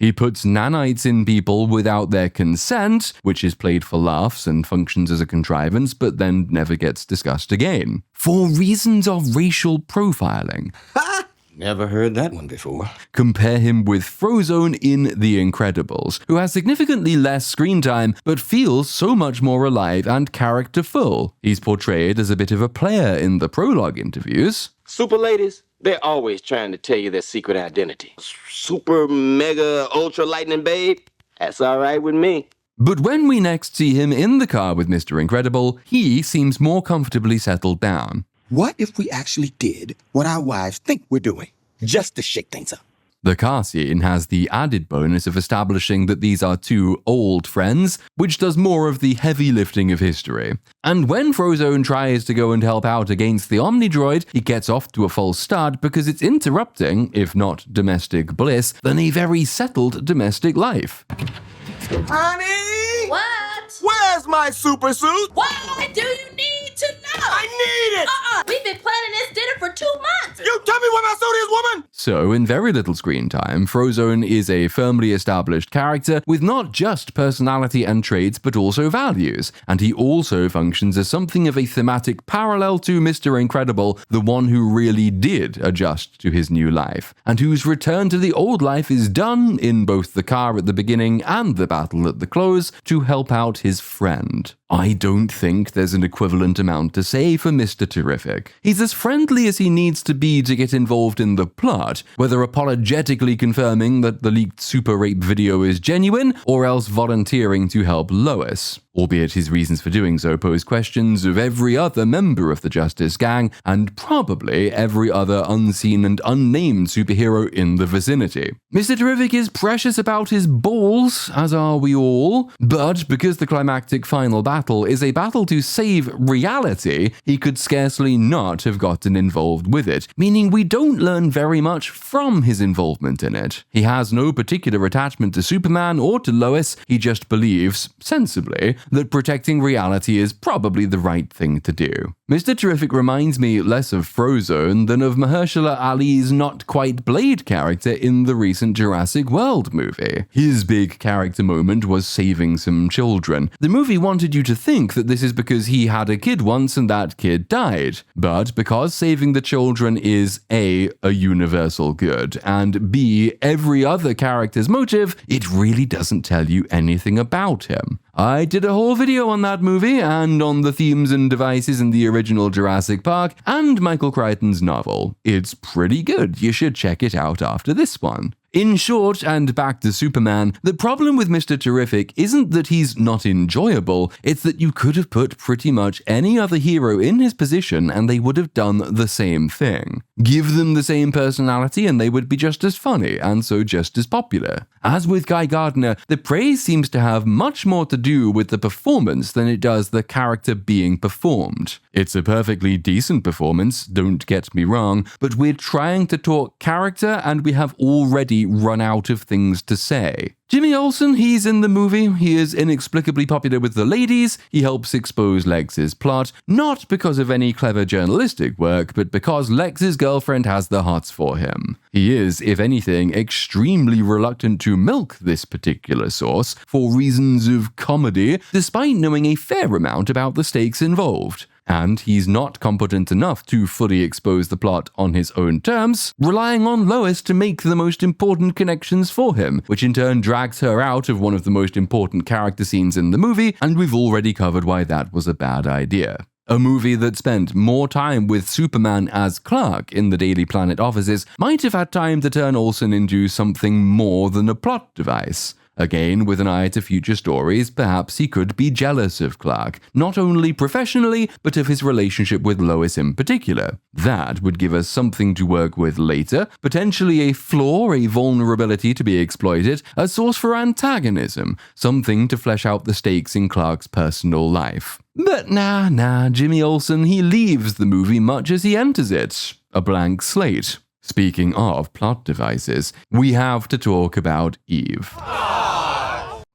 He puts nanites in people without their consent, which is played for laughs and functions as a contrivance, but then never gets discussed again. For reasons of racial profiling. Ha! Never heard that one before. Compare him with Frozone in The Incredibles, who has significantly less screen time, but feels so much more alive and characterful. He's portrayed as a bit of a player in the prologue interviews. Super ladies, they're always trying to tell you their secret identity. Super, mega, ultra lightning babe, that's all right with me. But when we next see him in the car with Mr. Incredible, he seems more comfortably settled down. What if we actually did what our wives think we're doing, just to shake things up? The car scene has the added bonus of establishing that these are two old friends, which does more of the heavy lifting of history. And when Frozone tries to go and help out against the Omnidroid, he gets off to a false start because it's interrupting, if not domestic bliss, then a very settled domestic life. Honey! What? Where's my super suit? Why do you need to know? I need it! We've been planning this dinner for 2 months! You tell me where my suit is, woman! So, in very little screen time, Frozone is a firmly established character with not just personality and traits, but also values. And he also functions as something of a thematic parallel to Mr. Incredible, the one who really did adjust to his new life, and whose return to the old life is done in both the car at the beginning and the battle at the close to help out his friend. I don't think there's an equivalent amount to say for Mr. Terrific. He's as friendly as he needs to be to get involved in the plot, whether apologetically confirming that the leaked super rape video is genuine, or else volunteering to help Lois. Albeit his reasons for doing so pose questions of every other member of the Justice Gang, and probably every other unseen and unnamed superhero in the vicinity. Mr. Terrific is precious about his balls, as are we all, but because the climactic final battle is a battle to save reality, he could scarcely not have gotten involved with it, meaning we don't learn very much from his involvement in it. He has no particular attachment to Superman or to Lois, he just believes, sensibly, that protecting reality is probably the right thing to do. Mr. Terrific reminds me less of Frozone than of Mahershala Ali's not-quite Blade character in the recent Jurassic World movie. His big character moment was saving some children. The movie wanted you to think that this is because he had a kid once and that kid died, but because saving the children is A, a universal good, and B, every other character's motive, it really doesn't tell you anything about him. I did a whole video on that movie and on the themes and devices in the original Jurassic Park and Michael Crichton's novel. It's pretty good, you should check it out after this one. In short, and back to Superman, the problem with Mr. Terrific isn't that he's not enjoyable, it's that you could have put pretty much any other hero in his position and they would have done the same thing. Give them the same personality and they would be just as funny, and so just as popular. As with Guy Gardner, the praise seems to have much more to do with the performance than it does the character being performed. It's a perfectly decent performance, don't get me wrong, but we're trying to talk character and we have already run out of things to say. Jimmy Olsen, he's in the movie, he is inexplicably popular with the ladies, he helps expose Lex's plot, not because of any clever journalistic work, but because Lex's girlfriend has the hots for him. He is, if anything, extremely reluctant to milk this particular source for reasons of comedy, despite knowing a fair amount about the stakes involved. And he's not competent enough to fully expose the plot on his own terms, relying on Lois to make the most important connections for him, which in turn drags her out of one of the most important character scenes in the movie, and we've already covered why that was a bad idea. A movie that spent more time with Superman as Clark in the Daily Planet offices might have had time to turn Olsen into something more than a plot device. Again, with an eye to future stories, perhaps he could be jealous of Clark, not only professionally, but of his relationship with Lois in particular. That would give us something to work with later, potentially a flaw, a vulnerability to be exploited, a source for antagonism, something to flesh out the stakes in Clark's personal life. But nah, Jimmy Olsen, he leaves the movie much as he enters it, a blank slate. Speaking of plot devices, we have to talk about Eve.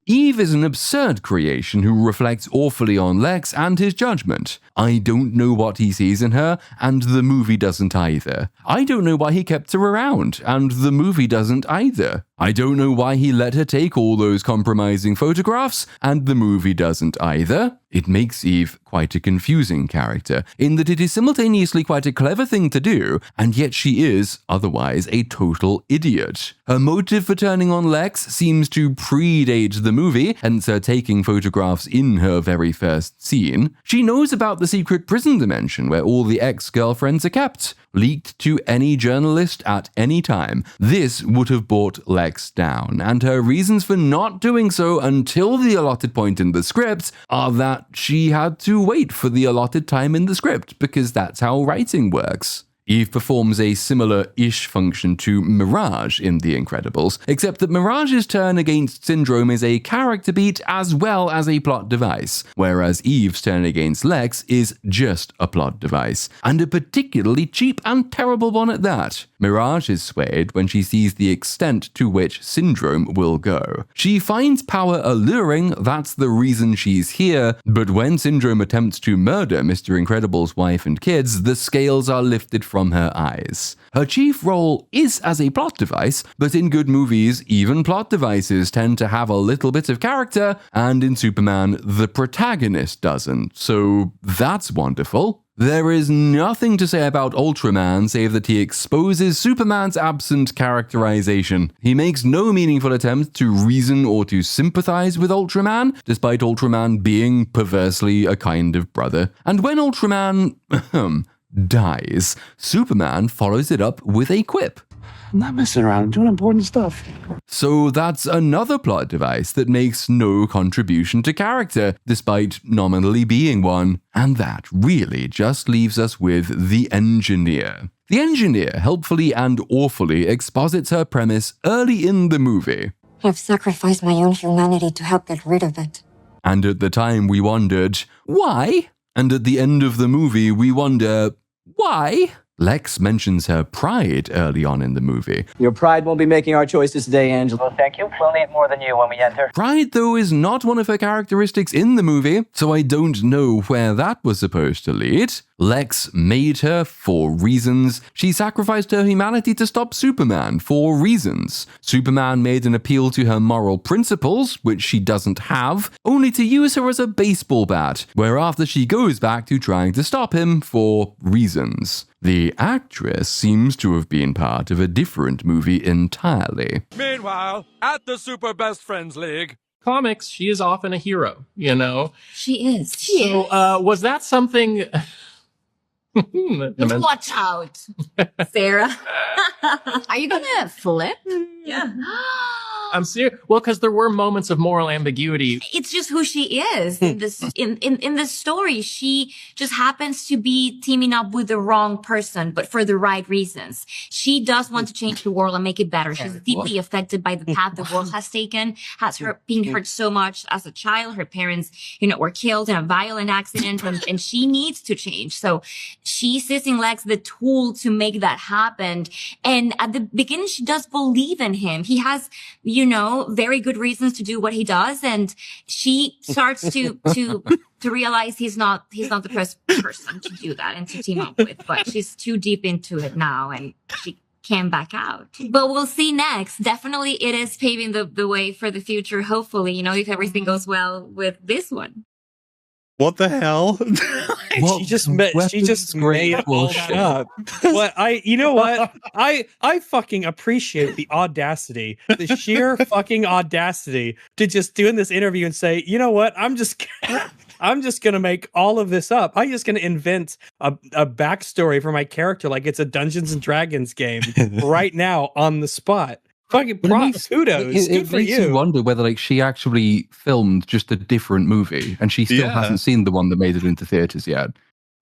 Eve is an absurd creation who reflects awfully on Lex and his judgment. I don't know what he sees in her, and the movie doesn't either. I don't know why he kept her around, and the movie doesn't either. I don't know why he let her take all those compromising photographs, and the movie doesn't either. It makes Eve quite a confusing character, in that it is simultaneously quite a clever thing to do, and yet she is, otherwise, a total idiot. Her motive for turning on Lex seems to predate the movie, hence her taking photographs in her very first scene. She knows about the secret prison dimension where all the ex-girlfriends are kept, leaked to any journalist at any time. This would have brought Lex down, and her reasons for not doing so until the allotted point in the script are that she had to wait for the allotted time in the script, because that's how writing works. Eve performs a similar-ish function to Mirage in The Incredibles, except that Mirage's turn against Syndrome is a character beat as well as a plot device, whereas Eve's turn against Lex is just a plot device, and a particularly cheap and terrible one at that. Mirage is swayed when she sees the extent to which Syndrome will go. She finds power alluring, that's the reason she's here, but when Syndrome attempts to murder Mr. Incredible's wife and kids, the scales are lifted from her eyes. Her chief role is as a plot device, but in good movies, even plot devices tend to have a little bit of character, and in Superman, the protagonist doesn't, so that's wonderful. There is nothing to say about Ultraman save that he exposes Superman's absent characterization. He makes no meaningful attempt to reason or to sympathize with Ultraman, despite Ultraman being perversely a kind of brother. And when Ultraman dies, Superman follows it up with a quip. I'm not messing around. I'm doing important stuff. So that's another plot device that makes no contribution to character, despite nominally being one. And that really just leaves us with the Engineer. The Engineer helpfully and awfully exposits her premise early in the movie. I've sacrificed my own humanity to help get rid of it. And at the time we wondered, why? And at the end of the movie we wonder, why? Lex mentions her pride early on in the movie. Your pride won't be making our choices today, Angela. Well, thank you. We'll need more than you when we enter. Pride, though, is not one of her characteristics in the movie, so I don't know where that was supposed to lead. Lex made her for reasons. She sacrificed her humanity to stop Superman for reasons. Superman made an appeal to her moral principles, which she doesn't have, only to use her as a baseball bat, whereafter she goes back to trying to stop him for reasons. The actress seems to have been part of a different movie entirely. Meanwhile, at the Super Best Friends League, comics, she is often a hero, you know? She is. So, was that something... Watch out, Sarah. Are you gonna flip? Yeah. I'm serious. Well, because there were moments of moral ambiguity. It's just who she is. In this story, she just happens to be teaming up with the wrong person, but for the right reasons. She does want to change the world and make it better. She's deeply affected by the path the world has taken. Has her been hurt so much as a child. Her parents, were killed in a violent accident, and she needs to change. So she sees in Lex the tool to make that happen. And at the beginning, she does believe in him. He has, very good reasons to do what he does. And she starts to realize he's not the first person to do that and to team up with, but she's too deep into it now and she can't back out. But we'll see next. Definitely it is paving the way for the future. Hopefully, if everything goes well with this one. What the hell? She just made all that up. But I fucking appreciate the audacity, the sheer fucking audacity to just do in this interview and say, you know what? I'm just gonna make all of this up. I'm just gonna invent a backstory for my character like it's a Dungeons and Dragons game right now on the spot. Fucking props, kudos. Good It for makes you you. wonder whether like she actually filmed just a different movie and she still hasn't seen the one that made it into theaters yet.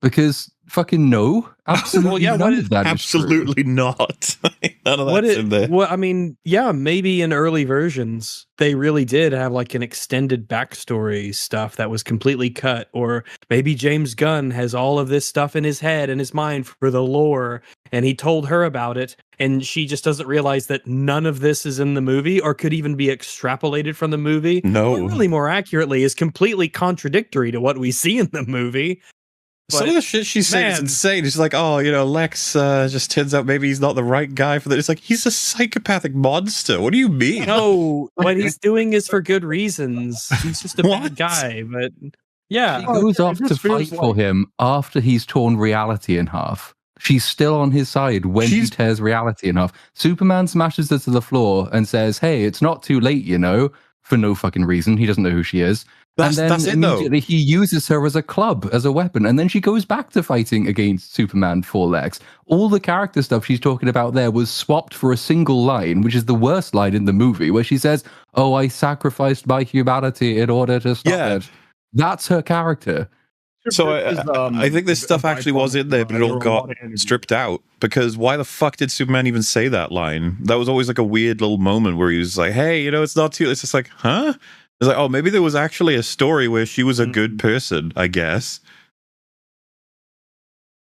Because fucking no, absolutely none of that is true. Absolutely not. None of that's in there. Well, I mean, yeah, maybe in early versions they really did have like an extended backstory stuff that was completely cut, or maybe James Gunn has all of this stuff in his head and his mind for the lore, and he told her about it, and she just doesn't realize that none of this is in the movie or could even be extrapolated from the movie. No, or really, more accurately, is completely contradictory to what we see in the movie. Some of the shit she said is insane. She's like, oh, Lex just turns out maybe he's not the right guy for that. It's like, he's a psychopathic monster. What do you mean? No, what he's doing is for good reasons. He's just a bad guy, but yeah. She goes off to fight for him after he's torn reality in half. She's still on his side when he tears reality in half. Superman smashes her to the floor and says, hey, it's not too late, for no fucking reason. He doesn't know who she is. That's it, immediately he uses her as a club, as a weapon, and then she goes back to fighting against Superman for Lex. All the character stuff she's talking about there was swapped for a single line, which is the worst line in the movie, where she says, oh, I sacrificed my humanity in order to stop it. That's her character. So I think this stuff actually was in there, but it all got stripped out. Because why the fuck did Superman even say that line? That was always like a weird little moment where he was like, hey, it's not too... It's just like, huh? It's like, oh, maybe there was actually a story where she was a good person, I guess.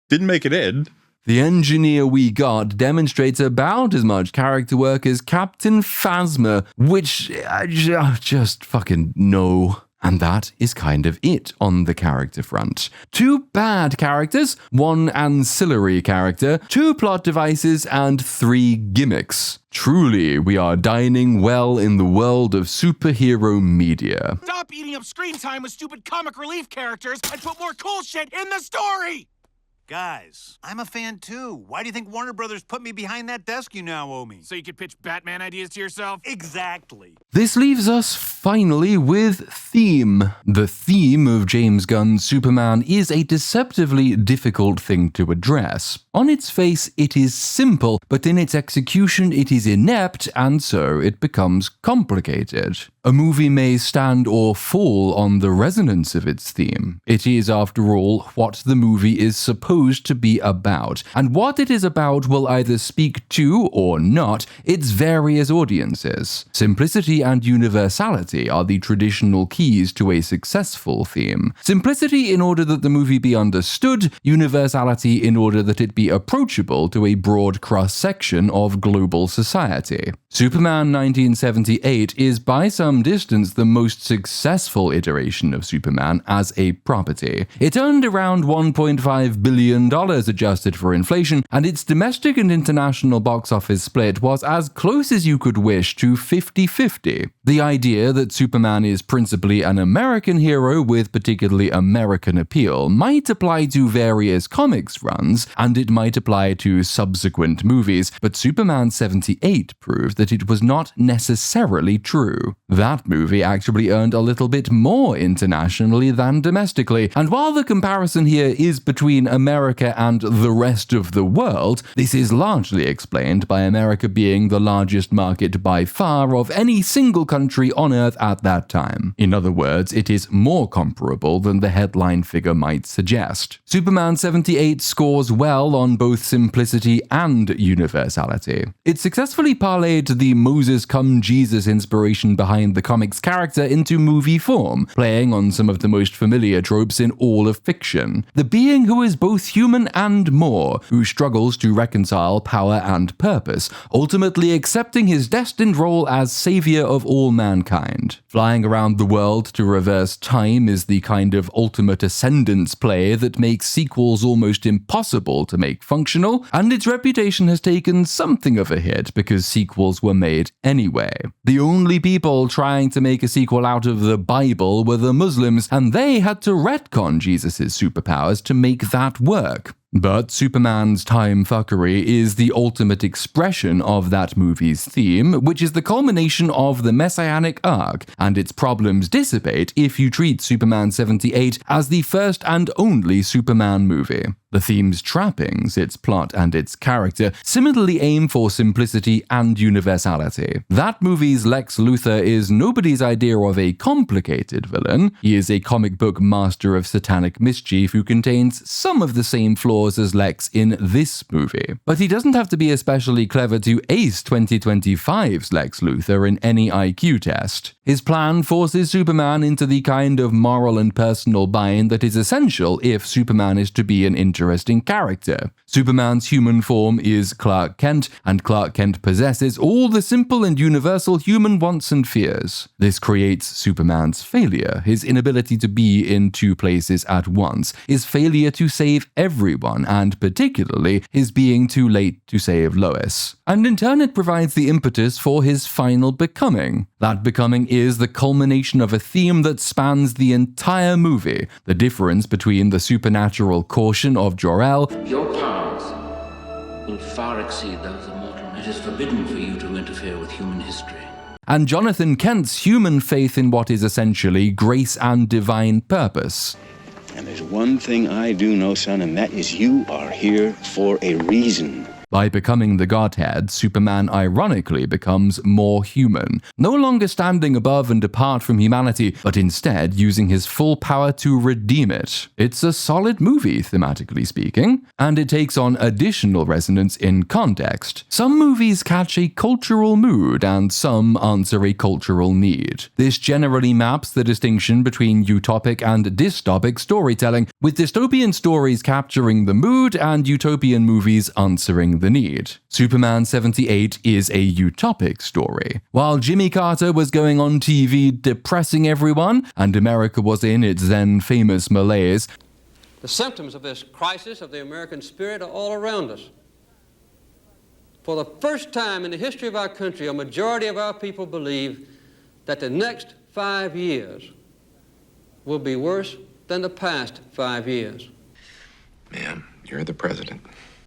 Didn't make it in. The engineer we got demonstrates about as much character work as Captain Phasma, which I just fucking no. And that is kind of it on the character front. 2 bad characters, 1 ancillary character, 2 plot devices, and 3 gimmicks. Truly, we are dining well in the world of superhero media. Stop eating up screen time with stupid comic relief characters and put more cool shit in the story! Guys, I'm a fan too. Why do you think Warner Brothers put me behind that desk you now owe me? So you could pitch Batman ideas to yourself? Exactly. This leaves us finally with theme. The theme of James Gunn's Superman is a deceptively difficult thing to address. On its face, it is simple, but in its execution, it is inept, and so it becomes complicated. A movie may stand or fall on the resonance of its theme. It is, after all, what the movie is supposed to be about, and what it is about will either speak to, or not, its various audiences. Simplicity and universality are the traditional keys to a successful theme. Simplicity in order that the movie be understood, universality in order that it be approachable to a broad cross-section of global society. Superman 1978 is by some distance the most successful iteration of Superman as a property. It earned around $1.5 billion adjusted for inflation, and its domestic and international box office split was as close as you could wish to 50-50. The idea that Superman is principally an American hero with particularly American appeal might apply to various comics runs, and it might apply to subsequent movies, but Superman 78 proved that it was not necessarily true. That movie actually earned a little bit more internationally than domestically, and while the comparison here is between America and the rest of the world, this is largely explained by America being the largest market by far of any single country on Earth at that time. In other words, it is more comparable than the headline figure might suggest. Superman 78 scores well on both simplicity and universality. It successfully parlayed the Moses come Jesus inspiration behind the comic's character into movie form, playing on some of the most familiar tropes in all of fiction. The being who is both human and more, who struggles to reconcile power and purpose, ultimately accepting his destined role as savior of all mankind. Flying around the world to reverse time is the kind of ultimate ascendance play that makes sequels almost impossible to make functional, and its reputation has taken something of a hit because sequels were made anyway. The only people trying to make a sequel out of the Bible were the Muslims, and they had to retcon Jesus' superpowers to make that work. But Superman's time fuckery is the ultimate expression of that movie's theme, which is the culmination of the messianic arc, and its problems dissipate if you treat Superman 78 as the first and only Superman movie. The theme's trappings, its plot, and its character similarly aim for simplicity and universality. That movie's Lex Luthor is nobody's idea of a complicated villain. He is a comic book master of satanic mischief who contains some of the same flaws as Lex in this movie. But he doesn't have to be especially clever to ace 2025's Lex Luthor in any IQ test. His plan forces Superman into the kind of moral and personal bind that is essential if Superman is to be an interesting character. Superman's human form is Clark Kent, and Clark Kent possesses all the simple and universal human wants and fears. This creates Superman's failure, his inability to be in two places at once, his failure to save everyone, and particularly his being too late to save Lois. And in turn it provides the impetus for his final becoming. That becoming is the culmination of a theme that spans the entire movie, the difference between the supernatural caution of Jor-El. Your powers will far exceed those of mortal. It is forbidden for you to interfere with human history. And Jonathan Kent's human faith in what is essentially grace and divine purpose. And there's one thing I do know, son, and that is you are here for a reason. By becoming the Godhead, Superman ironically becomes more human, no longer standing above and apart from humanity, but instead using his full power to redeem it. It's a solid movie, thematically speaking, and it takes on additional resonance in context. Some movies catch a cultural mood, and some answer a cultural need. This generally maps the distinction between utopic and dystopic storytelling, with dystopian stories capturing the mood and utopian movies answering the need. Superman 78 is a utopic story. While Jimmy Carter was going on TV depressing everyone, and America was in its then famous malaise, the symptoms of this crisis of the American spirit are all around us. For the first time in the history of our country, a majority of our people believe that the next 5 years will be worse than the past 5 years. Man, you're the president.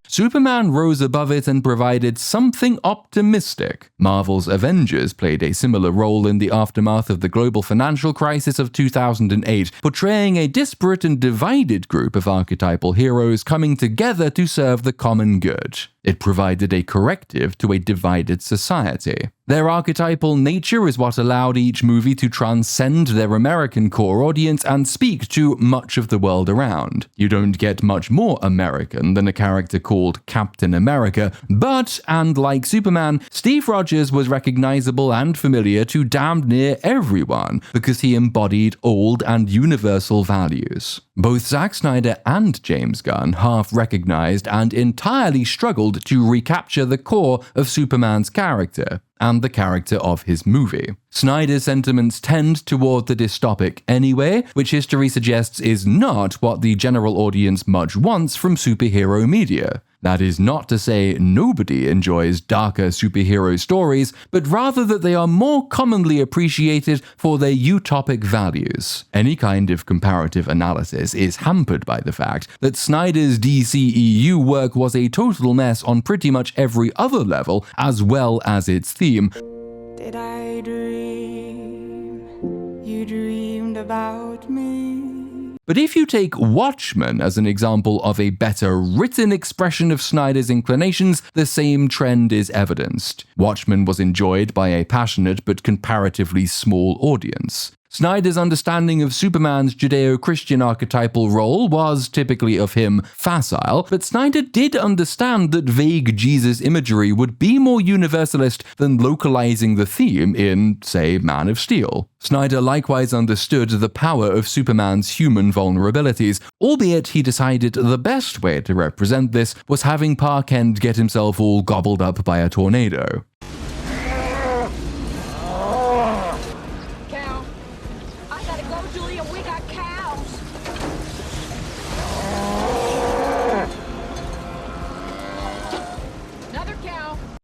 Superman rose above it and provided something optimistic. Marvel's Avengers played a similar role in the aftermath of the global financial crisis of 2008, portraying a disparate and divided group of archetypal heroes coming together to serve the common good. It provided a corrective to a divided society. Their archetypal nature is what allowed each movie to transcend their American core audience and speak to much of the world around. You don't get much more American than a character called Captain America, but, and like Superman, Steve Rogers was recognizable and familiar to damn near everyone because he embodied old and universal values. Both Zack Snyder and James Gunn half recognized and entirely struggled to recapture the core of Superman's character and the character of his movie. Snyder's sentiments tend toward the dystopic anyway, which history suggests is not what the general audience much wants from superhero media. That is not to say nobody enjoys darker superhero stories, but rather that they are more commonly appreciated for their utopic values. Any kind of comparative analysis is hampered by the fact that Snyder's DCEU work was a total mess on pretty much every other level, as well as its theme. Did I dream you dreamed about me? But if you take Watchmen as an example of a better written expression of Snyder's inclinations, the same trend is evidenced. Watchmen was enjoyed by a passionate but comparatively small audience. Snyder's understanding of Superman's Judeo-Christian archetypal role was typically of him facile, but Snyder did understand that vague Jesus imagery would be more universalist than localizing the theme in, say, Man of Steel. Snyder likewise understood the power of Superman's human vulnerabilities, albeit he decided the best way to represent this was having Pa Kent get himself all gobbled up by a tornado.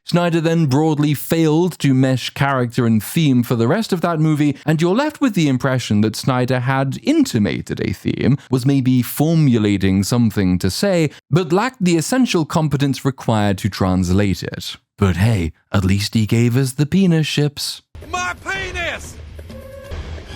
Snyder then broadly failed to mesh character and theme for the rest of that movie, and you're left with the impression that Snyder had intimated a theme, was maybe formulating something to say, but lacked the essential competence required to translate it. But hey, at least he gave us the penis ships. My penis!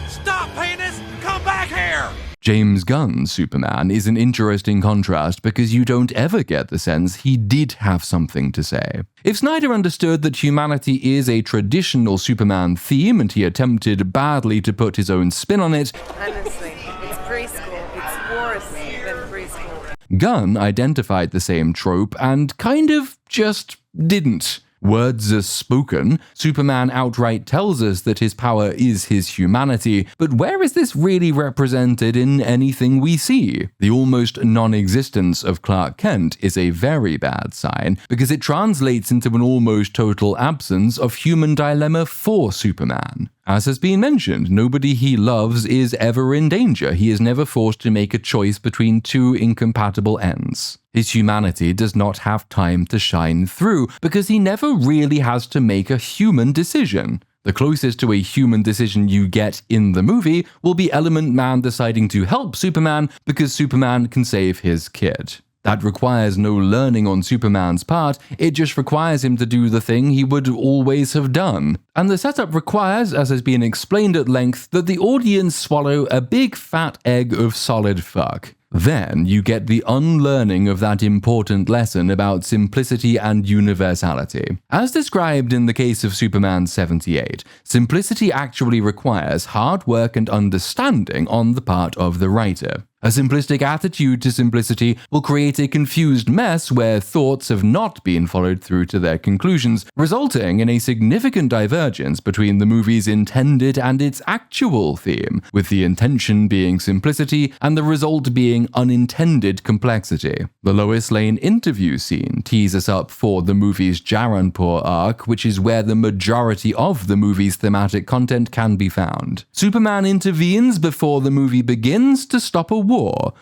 Stop, penis! Come back here! James Gunn's Superman is an interesting contrast because you don't ever get the sense he did have something to say. If Snyder understood that humanity is a traditional Superman theme and he attempted badly to put his own spin on it, Honestly, it's preschool. It's worse than preschool. Gunn identified the same trope and kind of just didn't. Words are spoken. Superman outright tells us that his power is his humanity, but where is this really represented in anything we see? The almost non-existence of Clark Kent is a very bad sign, because it translates into an almost total absence of human dilemma for Superman. As has been mentioned, nobody he loves is ever in danger. He is never forced to make a choice between two incompatible ends. His humanity does not have time to shine through because he never really has to make a human decision. The closest to a human decision you get in the movie will be Element Man deciding to help Superman because Superman can save his kid. That requires no learning on Superman's part, it just requires him to do the thing he would always have done. And the setup requires, as has been explained at length, that the audience swallow a big fat egg of solid fuck. Then you get the unlearning of that important lesson about simplicity and universality. As described in the case of Superman 78, simplicity actually requires hard work and understanding on the part of the writer. A simplistic attitude to simplicity will create a confused mess where thoughts have not been followed through to their conclusions, resulting in a significant divergence between the movie's intended and its actual theme, with the intention being simplicity and the result being unintended complexity. The Lois Lane interview scene tees us up for the movie's Jaranpur arc, which is where the majority of the movie's thematic content can be found. Superman intervenes before the movie begins to stop a war.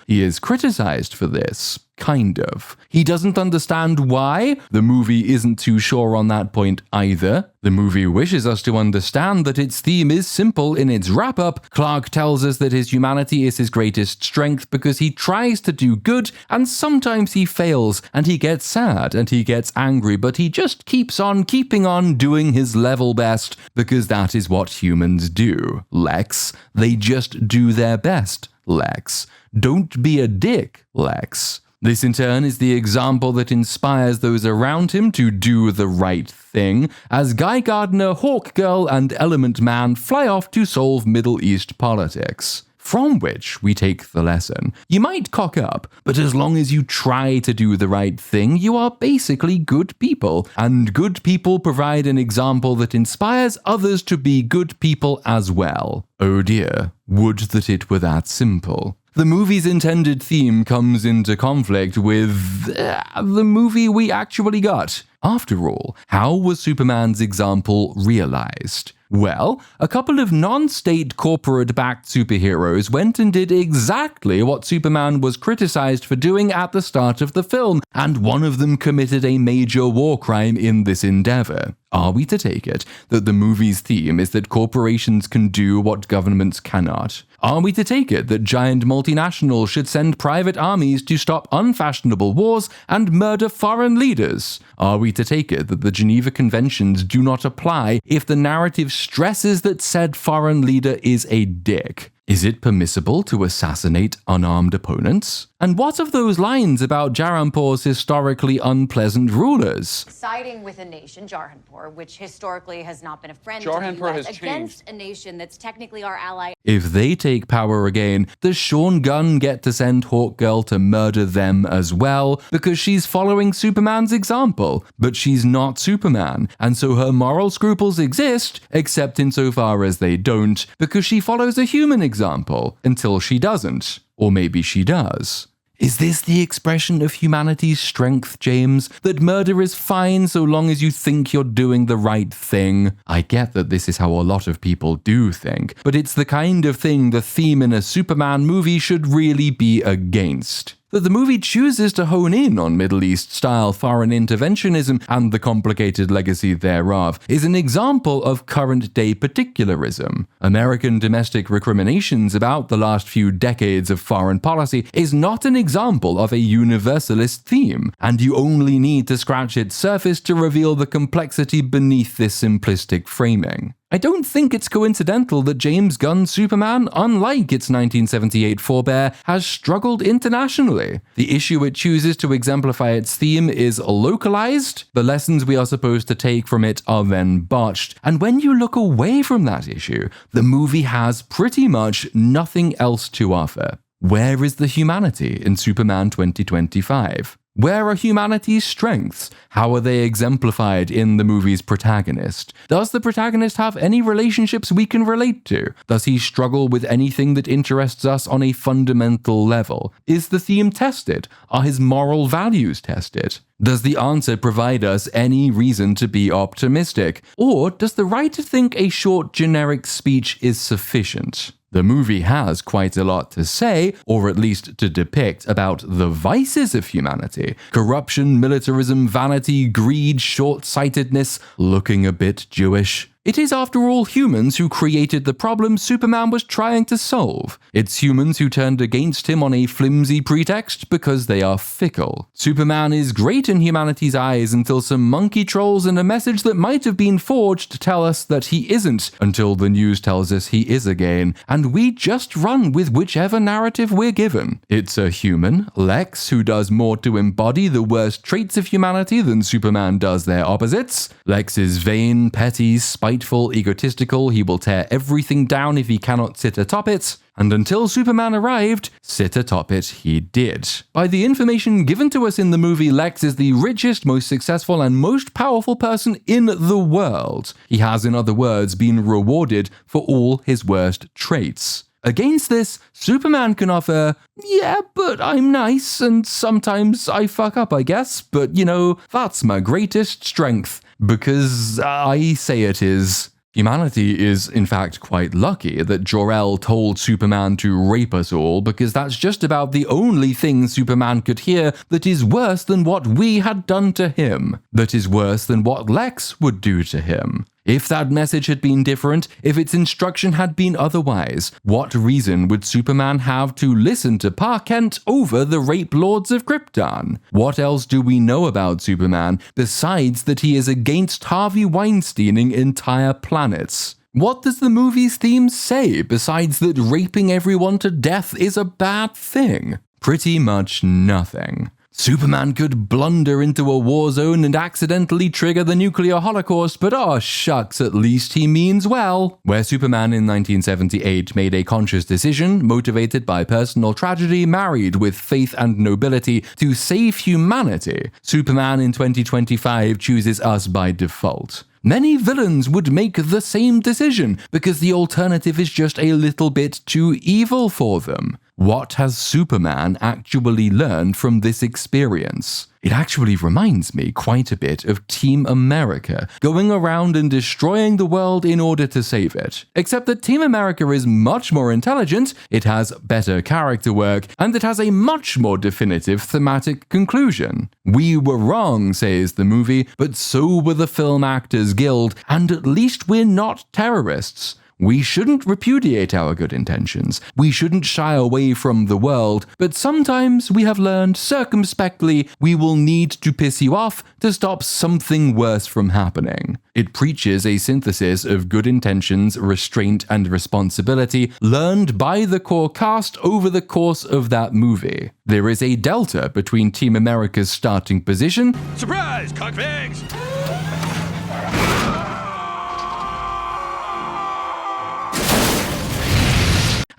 He is criticized for this. Kind of. He doesn't understand why. The movie isn't too sure on that point either. The movie wishes us to understand that its theme is simple in its wrap-up. Clark tells us that his humanity is his greatest strength because he tries to do good and sometimes he fails and he gets sad and he gets angry, but he just keeps on keeping on doing his level best because that is what humans do. Lex, they just do their best. Lex, don't be a dick, Lex. This in turn is the example that inspires those around him to do the right thing, as Guy Gardner, Hawkgirl, and Element Man fly off to solve Middle East politics. From which we take the lesson. You might cock up, but as long as you try to do the right thing, you are basically good people, and good people provide an example that inspires others to be good people as well. Oh dear, would that it were that simple. The movie's intended theme comes into conflict with the movie we actually got. After all, how was Superman's example realized? Well, a couple of non-state corporate-backed superheroes went and did exactly what Superman was criticized for doing at the start of the film, and one of them committed a major war crime in this endeavor. Are we to take it that the movie's theme is that corporations can do what governments cannot? Are we to take it that giant multinationals should send private armies to stop unfashionable wars and murder foreign leaders? Are we to take it that the Geneva Conventions do not apply if the narrative stresses that said foreign leader is a dick? Is it permissible to assassinate unarmed opponents? And what of those lines about Jaranpur's historically unpleasant rulers? Siding with a nation, Jaranpur, which historically has not been a friend Jaranpur to the US, has against a nation that's technically our ally. If they take power again, does Sean Gunn get to send Hawkgirl to murder them as well? Because she's following Superman's example, but she's not Superman, and so her moral scruples exist, except insofar as they don't, because she follows a human example, until she doesn't. Or maybe she does. Is this the expression of humanity's strength, James? That murder is fine so long as you think you're doing the right thing? I get that this is how a lot of people do think, but it's the kind of thing the theme in a Superman movie should really be against. That the movie chooses to hone in on Middle East-style foreign interventionism and the complicated legacy thereof is an example of current-day particularism. American domestic recriminations about the last few decades of foreign policy is not an example of a universalist theme, and you only need to scratch its surface to reveal the complexity beneath this simplistic framing. I don't think it's coincidental that James Gunn's Superman, unlike its 1978 forebear, has struggled internationally. The issue it chooses to exemplify its theme is localized, the lessons we are supposed to take from it are then botched, and when you look away from that issue, the movie has pretty much nothing else to offer. Where is the humanity in Superman 2025? Where are humanity's strengths? How are they exemplified in the movie's protagonist? Does the protagonist have any relationships we can relate to? Does he struggle with anything that interests us on a fundamental level? Is the theme tested? Are his moral values tested? Does the answer provide us any reason to be optimistic? Or does the writer think a short generic speech is sufficient? The movie has quite a lot to say, or at least to depict, about the vices of humanity. Corruption, militarism, vanity, greed, short-sightedness, looking a bit Jewish. It is, after all, humans who created the problem Superman was trying to solve. It's humans who turned against him on a flimsy pretext because they are fickle. Superman is great in humanity's eyes until some monkey trolls and a message that might have been forged tell us that he isn't, until the news tells us he is again, and we just run with whichever narrative we're given. It's a human, Lex, who does more to embody the worst traits of humanity than Superman does their opposites. Lex is vain, petty, spiteful, egotistical, he will tear everything down if he cannot sit atop it, and until Superman arrived, sit atop it he did. By the information given to us in the movie, Lex is the richest, most successful, and most powerful person in the world. He has, in other words, been rewarded for all his worst traits. Against this, Superman can offer, yeah, but I'm nice, and sometimes I fuck up, I guess, but you know, that's my greatest strength. Because I say it is. Humanity is, in fact, quite lucky that Jor-El told Superman to rape us all, because that's just about the only thing Superman could hear that is worse than what we had done to him, that is worse than what Lex would do to him. If that message had been different, if its instruction had been otherwise, what reason would Superman have to listen to Pa Kent over the rape lords of Krypton? What else do we know about Superman besides that he is against Harvey Weinsteining entire planets? What does the movie's theme say besides that raping everyone to death is a bad thing? Pretty much nothing. Superman could blunder into a war zone and accidentally trigger the nuclear holocaust, but oh shucks, at least he means well. Where Superman in 1978 made a conscious decision, motivated by personal tragedy, married with faith and nobility, to save humanity, Superman in 2025 chooses us by default. Many villains would make the same decision because the alternative is just a little bit too evil for them. What has Superman actually learned from this experience? It actually reminds me quite a bit of Team America, going around and destroying the world in order to save it. Except that Team America is much more intelligent, it has better character work, and it has a much more definitive thematic conclusion. We were wrong, says the movie, but so were the Film Actors Guild, and at least we're not terrorists. We shouldn't repudiate our good intentions. We shouldn't shy away from the world, but sometimes we have learned circumspectly we will need to piss you off to stop something worse from happening. It preaches a synthesis of good intentions, restraint, and responsibility learned by the core cast over the course of that movie. There is a delta between Team America's starting position, surprise, cockbags!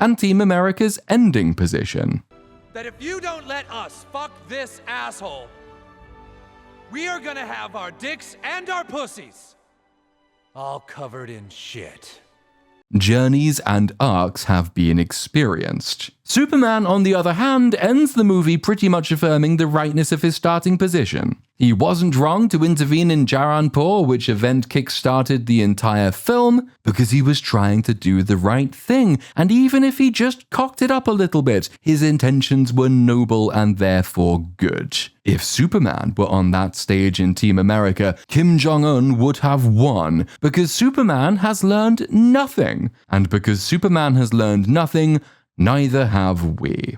and Team America's ending position. That if you don't let us fuck this asshole, we are gonna have our dicks and our pussies all covered in shit. Journeys and arcs have been experienced. Superman, on the other hand, ends the movie pretty much affirming the rightness of his starting position. He wasn't wrong to intervene in Jaranpur, which event kick-started the entire film, because he was trying to do the right thing, and even if he just cocked it up a little bit, his intentions were noble and therefore good. If Superman were on that stage in Team America, Kim Jong-un would have won, because Superman has learned nothing, and because Superman has learned nothing, neither have we.